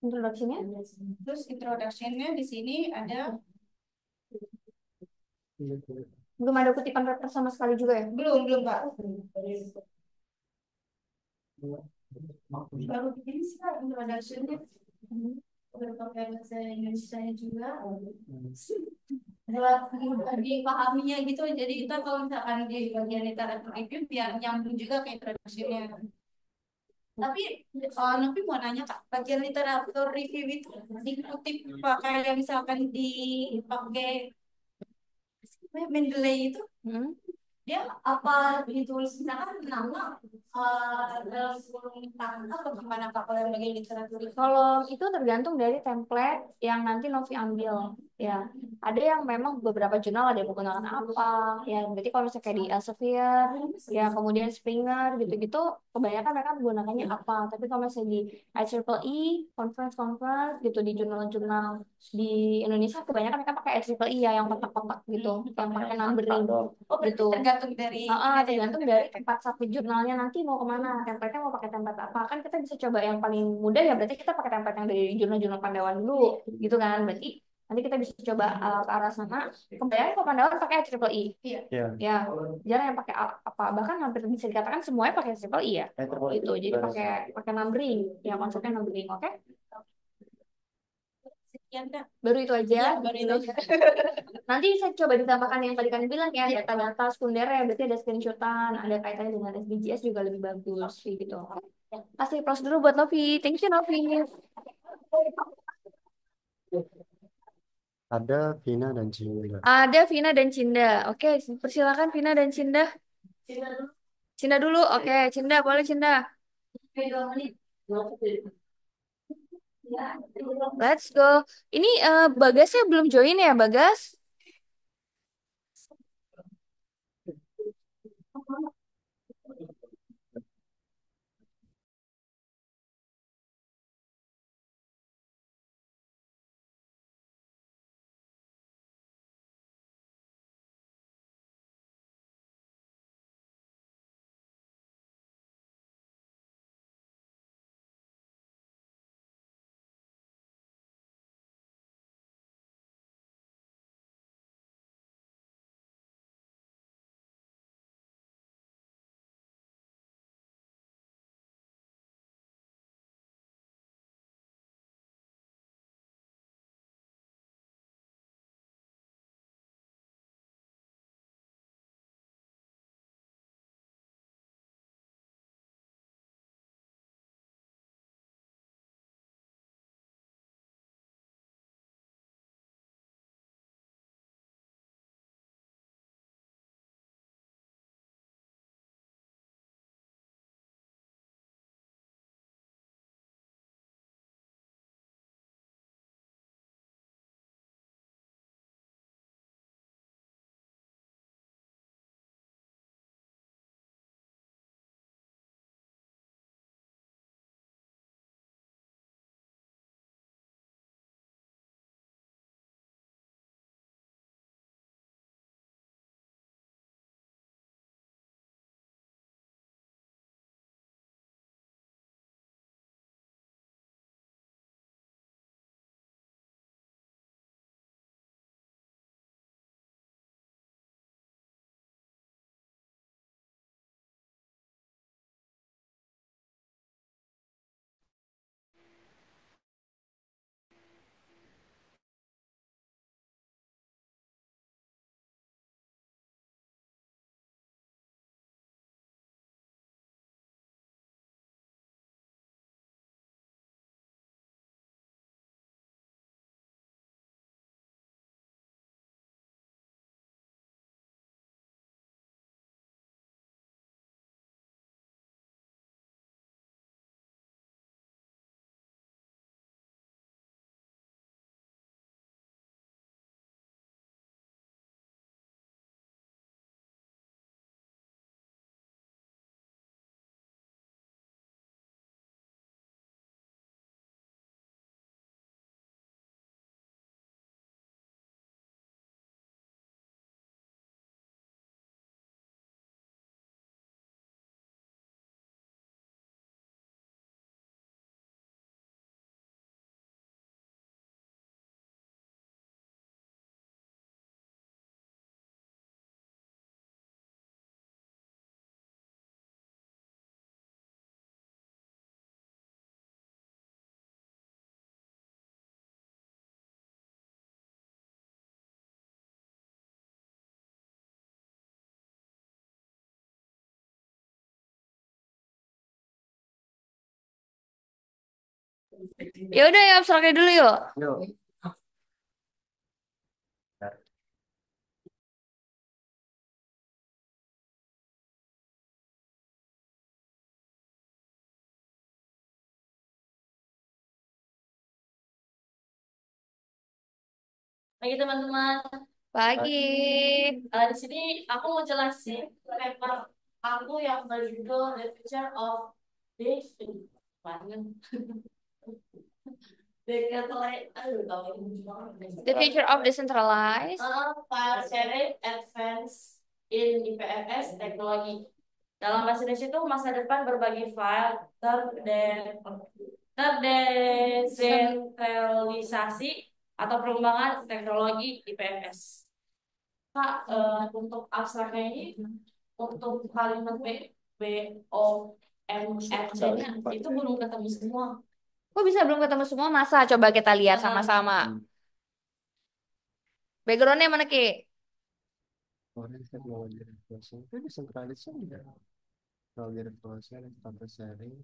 introductionnya. Terus introductionnya di sini ada Belum ada kutipan paper sama sekali juga ya? belum Pak. Baru begini sih Kak introductionnya. Berpakai bahasa Indonesia juga. Buat mudah dipahaminya gitu. Jadi kita kalau misalkan di bagian literatur review biar nyambung juga ke introductionnya. Tapi mau nanya Kak, bagian literatur review itu dikutip pakai yang misalkan dipakai Mendeley itu Hmm. dia apa ditulis misalkan nama dalam kurung tangan atau gimana Kak kalau yang bagian literatur review? Kalau itu tergantung dari template yang nanti Novi ambil. Ya, ada yang memang beberapa jurnal ada yang menggunakan apa. Ya, berarti kalau misalnya kayak di Elsevier, ya kemudian Springer gitu-gitu, kebanyakan mereka menggunakannya apa. Tapi kalau misalnya di IEEE, conference-conference gitu di jurnal-jurnal di Indonesia, kebanyakan mereka pakai IEEE ya yang kotak-kotak gitu, yang pakai numbering Oh berarti gitu. tergantung dari Tergantung dari tempat submit jurnalnya nanti mau kemana, template-nya mau pakai template apa. Kan kita bisa coba yang paling mudah ya berarti kita pakai template yang dari jurnal-jurnal Pandawan dulu, gitu kan. Berarti nanti kita bisa coba ke arah sana. Kebanyakan kalau Pandawan pakai IEEE. Iya. Ya, jarang yang pakai apa. Bahkan hampir bisa dikatakan semuanya pakai IEEE ya. Gitu. Jadi pakai pakai numbering, ya konsepnya numbering, oke? Sekian Kak. Baru itu aja. Iya, baru itu aja. Nanti saya coba ditambahkan yang tadi kalian bilang ya, data-data sekunder ya, berarti ada screenshotan, ada kaitannya dengan SDGs juga lebih bagus, kayak gitu. Kasih plus dulu buat Novi. Thank you, Novi. Ada Vina dan Cinda. Ada Vina dan Cinda. Oke, persilakan Vina dan Cinda. Cinda dulu. Oke, Cinda, boleh Cinda. Let's go. Ini Bagasnya belum join ya, Bagas? Ya udah ya abstraknya dulu yuk. Yuk. Lagi teman-teman, Pagi. di sini aku mau jelasin paper aku yang berjudul The Future of this The future of decentralized. File sharing advance in IPFS teknologi. Dalam bahasa Indonesia itu masa depan berbagi file terdesentralisasi atau pengembangan teknologi IPFS. Kak, untuk abstraknya ini untuk kalimat B O M F C-nya itu belum ketemu semua. Kok bisa belum ketemu semua masa? Coba kita lihat sama-sama. Backgroundnya mana Ki? Orang teknologi revolusi itu desentralisasi enggak? Teknologi revolusi, tanpa sharing.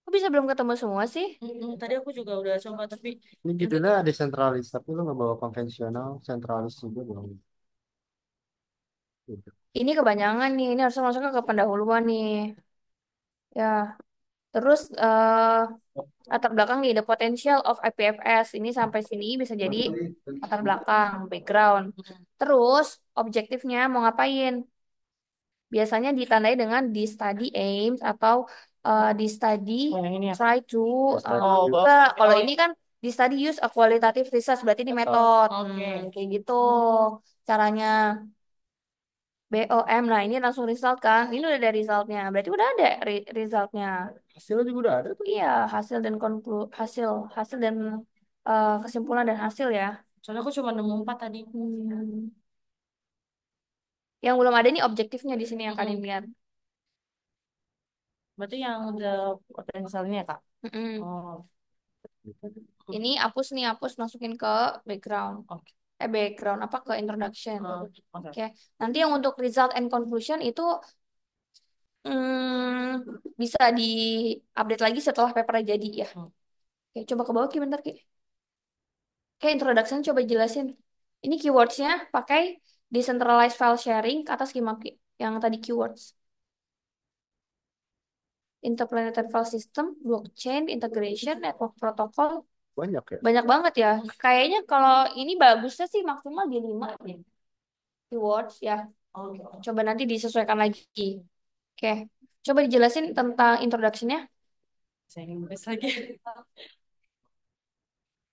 Kok bisa belum ketemu semua sih? Tadi aku juga udah coba tapi Ini judulnya desentralis, tapi lu nggak bawa konvensional, sentralis juga belum. Gitu. Ini kebanyakan nih. Ini harusnya masuknya ke pendahuluan nih. Ya, terus latar belakang nih, the potential of IPFS. Ini sampai sini bisa jadi latar belakang, background. Terus objektifnya mau ngapain? Biasanya ditandai dengan di study aims atau di study yang ini ya. try to Oh, enggak, kalau ini kan di study use a qualitative research berarti ini metode. Oke. Kayak gitu caranya. BOM, nah ini langsung result kan? Ini udah ada resultnya, berarti udah ada resultnya. Hasilnya juga udah ada tuh. Iya, hasil dan hasil hasil dan kesimpulan dan hasil ya. Soalnya aku cuma nemu 4 tadi. Yang belum ada nih objektifnya di sini yang kalian lihat. Berarti yang udah potensialnya ya, Kak? Mm-mm. Oh, Ini hapus masukin ke background. oke. Background apa ke introduction. Oke. Oke. Nanti yang untuk result and conclusion itu bisa di update lagi setelah papernya jadi ya. Oke, coba ke bawah Ki bentar Ki. Kayak introduction coba jelasin. Ini keywordsnya pakai decentralized file sharing ke atas gimana Ki? Yang tadi keywords. Interplanetary file system, blockchain, integration, network protocol. Banyak ya. Banyak banget ya. Kayaknya kalau ini bagusnya sih maksimal di 5 ya. Keywords ya. Coba nanti disesuaikan lagi. Oke. Coba dijelasin tentang introduction-nya. Saya Inggris lagi.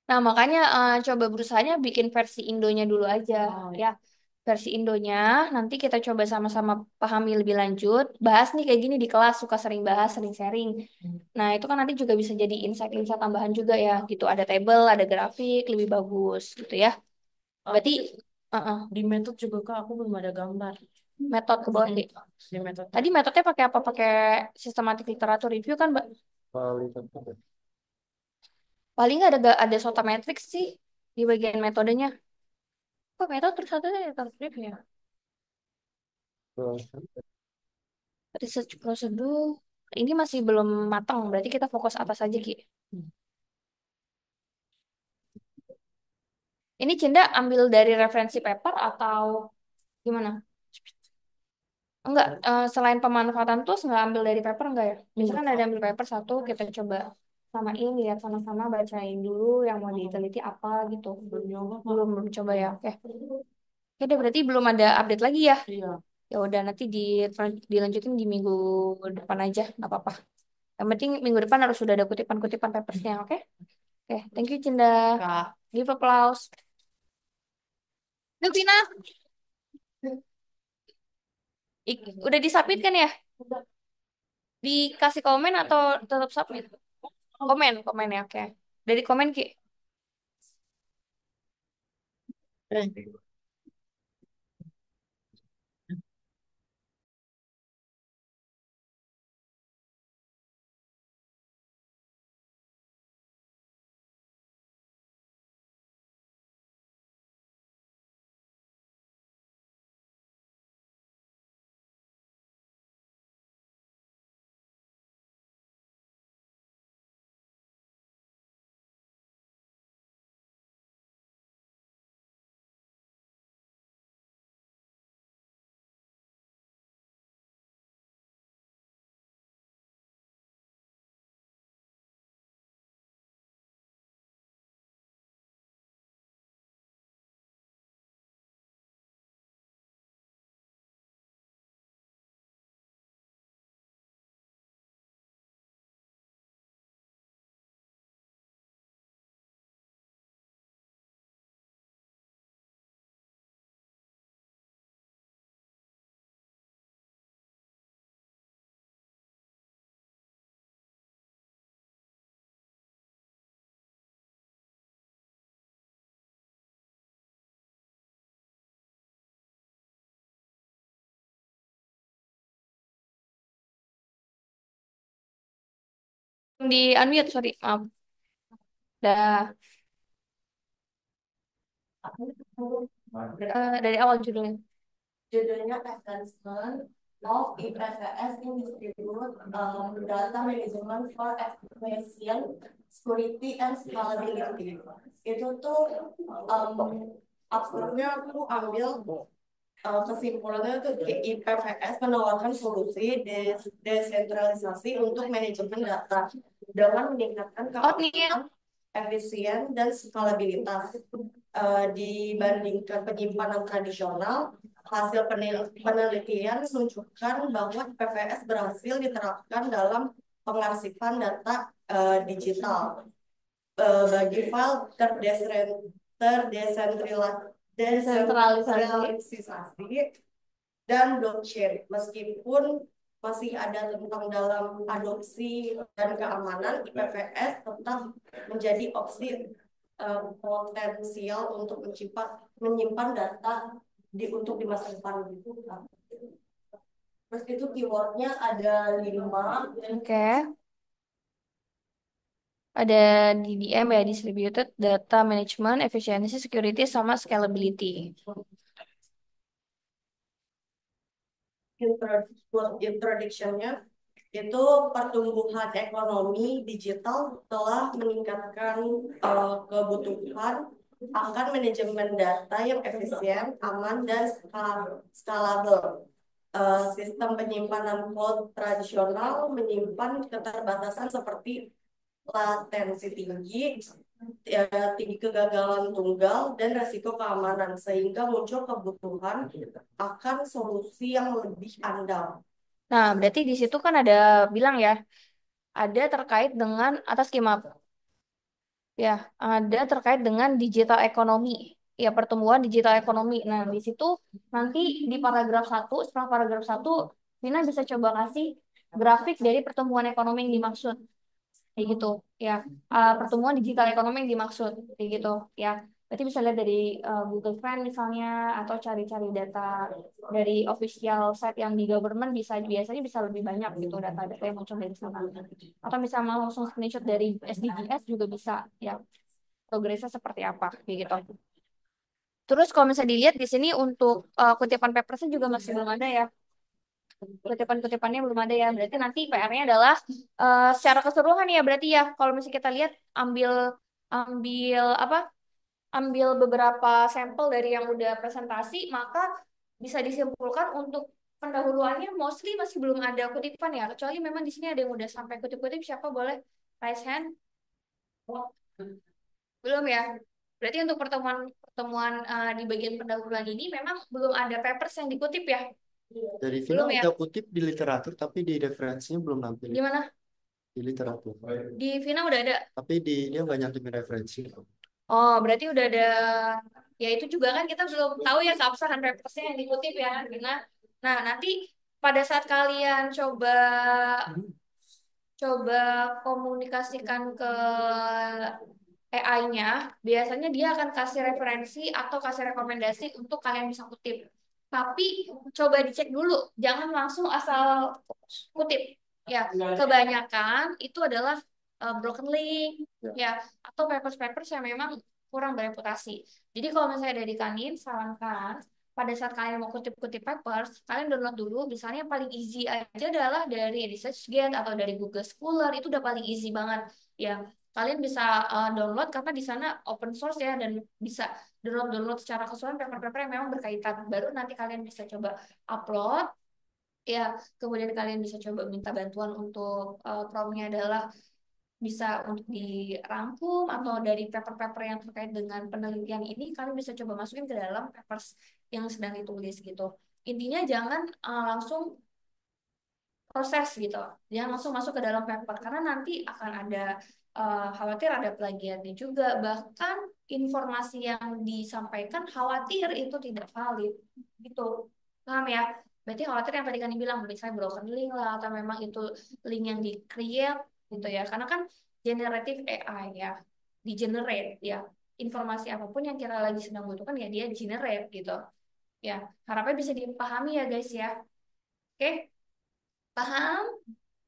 Nah, makanya coba berusahanya bikin versi Indonya dulu aja. Ya, versi Indonya. Nanti kita coba sama-sama pahami lebih lanjut. Bahas nih kayak gini di kelas, suka sering bahas, sering sharing. Nah, itu kan nanti juga bisa jadi insight-insight tambahan juga ya. Gitu, ada table, ada grafik, lebih bagus gitu ya. Berarti Di metode juga Kak, aku belum ada gambar. metode ke bawah. Di metode. Tadi metodenya pakai apa? Pakai systematic literature review kan, Mbak? Paling nggak ada sotometrics sih di bagian metodenya. Kok metode terus ada literature review ya? Research prosedur ini masih belum matang, berarti kita fokus atas aja Ki. Ini Cinda ambil dari referensi paper atau gimana? Enggak, selain pemanfaatan tools nggak ambil dari paper enggak ya? Misalkan ada ambil paper satu, kita coba samain, lihat sama-sama, bacain dulu yang mau diteliti apa gitu. Belum coba ya. Oke. Oke deh, berarti belum ada update lagi ya? Iya. Ya udah nanti dilanjutin di minggu depan aja, nggak apa-apa. Yang penting minggu depan harus sudah ada kutipan-kutipan papersnya, oke? Oke, thank you Cinda. Kak. Give applause. Vina, udah disubmit kan ya? Dikasih komen atau tetap submit? Komen, komen ya, oke. Dari komen Ki. Di unmute, sorry, maaf. Dah, dari awal judulnya. Judulnya Advancement of IPVS in Distributed Data Management for Efficient Security and Scalability. Itu tuh abstraknya aku ambil kesimpulannya tuh IPVS menawarkan solusi desentralisasi untuk manajemen data dengan meningkatkan Oatmeal. keamanan, efisien, dan skalabilitas. Dibandingkan penyimpanan tradisional, hasil penelitian menunjukkan bahwa IPVS berhasil diterapkan dalam pengarsipan data digital bagi file terdesentralisasi dan blockchain. Meskipun masih ada tentang dalam adopsi dan keamanan, IPVS tetap menjadi opsi potensial untuk menyimpan data untuk di masa depan. Terus itu keywordnya ada 5. Oke. Ada DDM ya, Distributed Data Management, Efficiency, Security, sama Scalability. Introduction-nya itu pertumbuhan ekonomi digital telah meningkatkan kebutuhan akan manajemen data yang efisien, aman, dan scalable. Sistem penyimpanan cloud tradisional menyimpan keterbatasan seperti latensi tinggi, tinggi kegagalan tunggal, dan resiko keamanan, sehingga muncul kebutuhan akan solusi yang lebih andal. Nah, berarti di situ kan ada bilang ya, ada terkait dengan atas skema ya, ada terkait dengan digital ekonomi. Ya, pertumbuhan digital ekonomi. Nah, di situ nanti di paragraf 1, setelah paragraf 1, Vina bisa coba kasih grafik dari pertumbuhan ekonomi yang dimaksud. Kayak gitu, ya. Pertumbuhan digital ekonomi yang dimaksud, kayak gitu, ya. Berarti bisa lihat dari Google Trend misalnya, atau cari-cari data dari official site yang di government biasanya bisa lebih banyak gitu data-data yang muncul dari sana. Atau bisa langsung screenshot dari SDGs juga bisa, ya. Progresnya seperti apa, kayak gitu. Terus kalau misalnya dilihat di sini untuk kutipan papersnya juga masih belum ada ya. Kutipan-kutipannya belum ada ya. Berarti nanti PR-nya adalah secara keseluruhan ya. Berarti ya kalau misalnya kita lihat ambil ambil apa? Ambil beberapa sampel dari yang udah presentasi, maka bisa disimpulkan untuk pendahuluannya mostly masih belum ada kutipan ya. Kecuali memang di sini ada yang udah sampai kutip-kutip, siapa boleh raise hand? Belum ya. Berarti untuk pertemuan pertemuan di bagian pendahuluan ini memang belum ada papers yang dikutip ya. Dari Vina Belum ya. udah kutip di literatur, tapi di referensinya belum nampil Gimana? di literatur. Di Vina udah ada. Tapi dia nggak nyantumin referensi. Oh, berarti udah ada. Ya itu juga kan kita belum tahu ya keabsahan papersnya yang dikutip ya, Vina. Nah, nanti pada saat kalian coba coba komunikasikan ke AI-nya, biasanya dia akan kasih referensi atau kasih rekomendasi untuk kalian bisa kutip. Tapi coba dicek dulu, jangan langsung asal kutip. Ya, kebanyakan itu adalah broken link, ya, atau papers-papers yang memang kurang bereputasi. Jadi kalau misalnya dari kalian, sarankan pada saat kalian mau kutip-kutip papers, kalian download dulu. Misalnya yang paling easy aja adalah dari ResearchGate atau dari Google Scholar, itu udah paling easy banget. Ya, kalian bisa download karena di sana open source ya, dan bisa download secara keseluruhan paper-paper yang memang berkaitan. Baru nanti kalian bisa coba upload, ya, kemudian kalian bisa coba minta bantuan untuk promnya adalah bisa untuk dirangkum, atau dari paper-paper yang terkait dengan penelitian ini kalian bisa coba masukin ke dalam papers yang sedang ditulis gitu. Intinya jangan langsung proses gitu. Jangan langsung masuk ke dalam paper karena nanti akan ada khawatir ada plagiatnya juga. Bahkan informasi yang disampaikan khawatir itu tidak valid gitu. Paham ya? Berarti khawatir yang tadi kan bilang misalnya broken link lah, atau memang itu link yang di-create gitu ya. Karena kan generative AI ya, di-generate ya. Informasi apapun yang kita lagi sedang butuhkan ya dia generate gitu. Ya, harapnya bisa dipahami ya guys ya. Oke? Paham?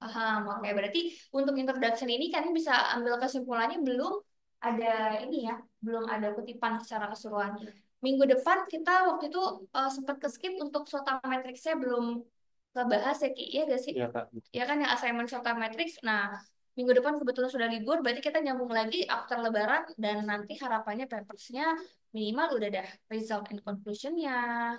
Paham. Oke, berarti untuk introduction ini kan bisa ambil kesimpulannya belum ada ini ya, belum ada kutipan secara keseluruhan. Minggu depan kita waktu itu sempat ke skip untuk SOTA matriksnya belum kebahas ya Ki, iya gak sih? Iya Kak. Ya kan yang assignment SOTA matrix. Nah, minggu depan kebetulan sudah libur, berarti kita nyambung lagi after Lebaran dan nanti harapannya papersnya minimal udah ada result and conclusionnya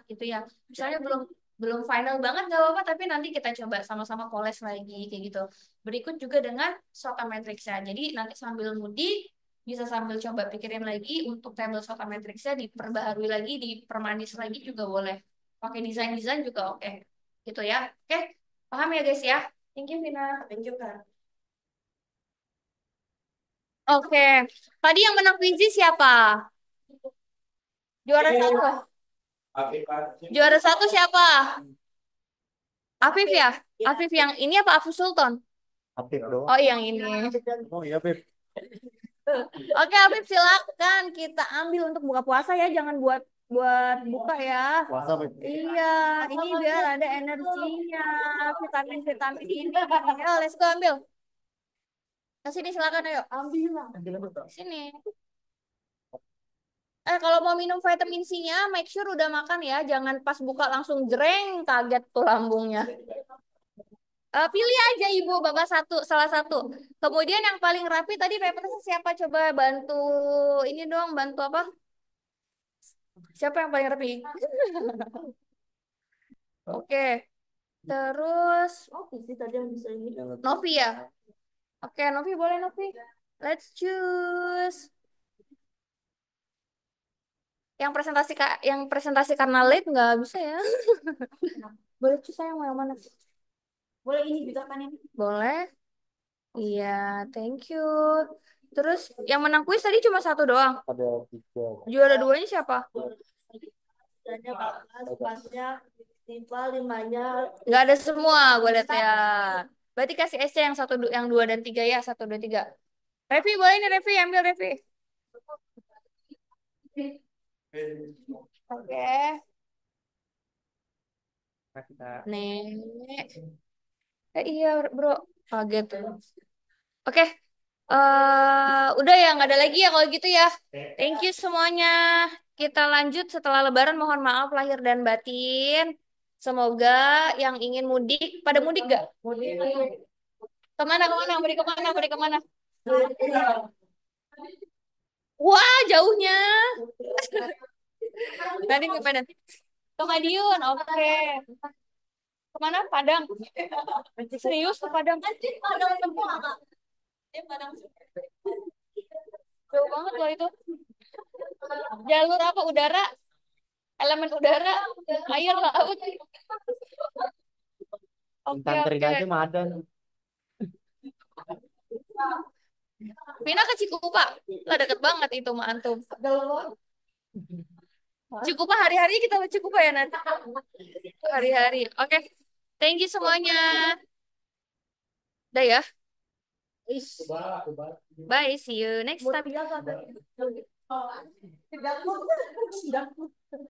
gitu ya. Misalnya belum belum final banget gak apa-apa, tapi nanti kita coba sama-sama poles lagi kayak gitu. Berikut juga dengan SOTA matrixnya. Jadi nanti sambil mudik bisa sambil coba pikirin lagi untuk tabel SOTA matrixnya diperbaharui lagi, dipermanis lagi juga boleh. Pakai desain-desain juga oke. Gitu ya. Oke, paham ya guys ya? Thank you Vina. Thank you, Kak. Oke, tadi yang menang quiz siapa? Juara satu. Juara satu siapa? Afif ya? Afif yang ini apa Afif Sultan? Aktif doang. Oh, yang ini. Oh iya Beb. Oke, Afif silakan kita ambil untuk buka puasa ya, jangan buat buat buka ya. Puasa Beb. Iya, ini biar ada energinya, vitamin-vitamin ini. Ayo, let's go ambil. Ke sini silakan ayo. Ambil. Sini. Kalau mau minum vitamin C-nya, make sure udah makan ya. Jangan pas buka langsung jreng, kaget tuh lambungnya. Pilih aja ibu, bapak satu, salah satu. Kemudian yang paling rapi tadi papernya siapa? Coba bantu ini dong, bantu apa? Siapa yang paling rapi? Oke. Terus, Novi ya? Oke, Novi boleh Novi. Let's choose. Yang presentasi karena late nggak bisa ya? Boleh choose saya mau yang mana? Boleh ini juga kan ini. Boleh. Iya, thank you. Terus yang menang kuis tadi cuma satu doang. Ada 3. Juara duanya siapa? Ada pasnya timpal limanya. Nggak ada semua, gue lihat ya. Berarti kasih SC yang satu, yang dua dan tiga ya, satu, dua, tiga. Revi boleh nih Revi, ambil Revi. Oke. Nek. Iya bro, kaget. Oke. Udah ya, nggak ada lagi ya kalau gitu ya. Thank you semuanya. Kita lanjut setelah Lebaran. Mohon maaf lahir dan batin. Semoga yang ingin mudik, pada mudik gak? Mudik. Kemana, kemana? Mudik kemana? Mudik kemana? Wah, jauhnya. Tadi ke Padang. Ke Madiun, oke. Kemana? Padang. Serius ke Padang? Padang semua Kak. Padang Jauh banget loh itu. Jalur apa? Udara? Elemen udara? Air, laut? Oke, Intan oke. aja mah ada. Vina ke Cikupa. Lah deket banget itu mah antum. Cikupa hari-hari kita ke Cikupa ya nanti. Hari-hari. Oke. Thank you semuanya. Udah ya. Bye. See you next time.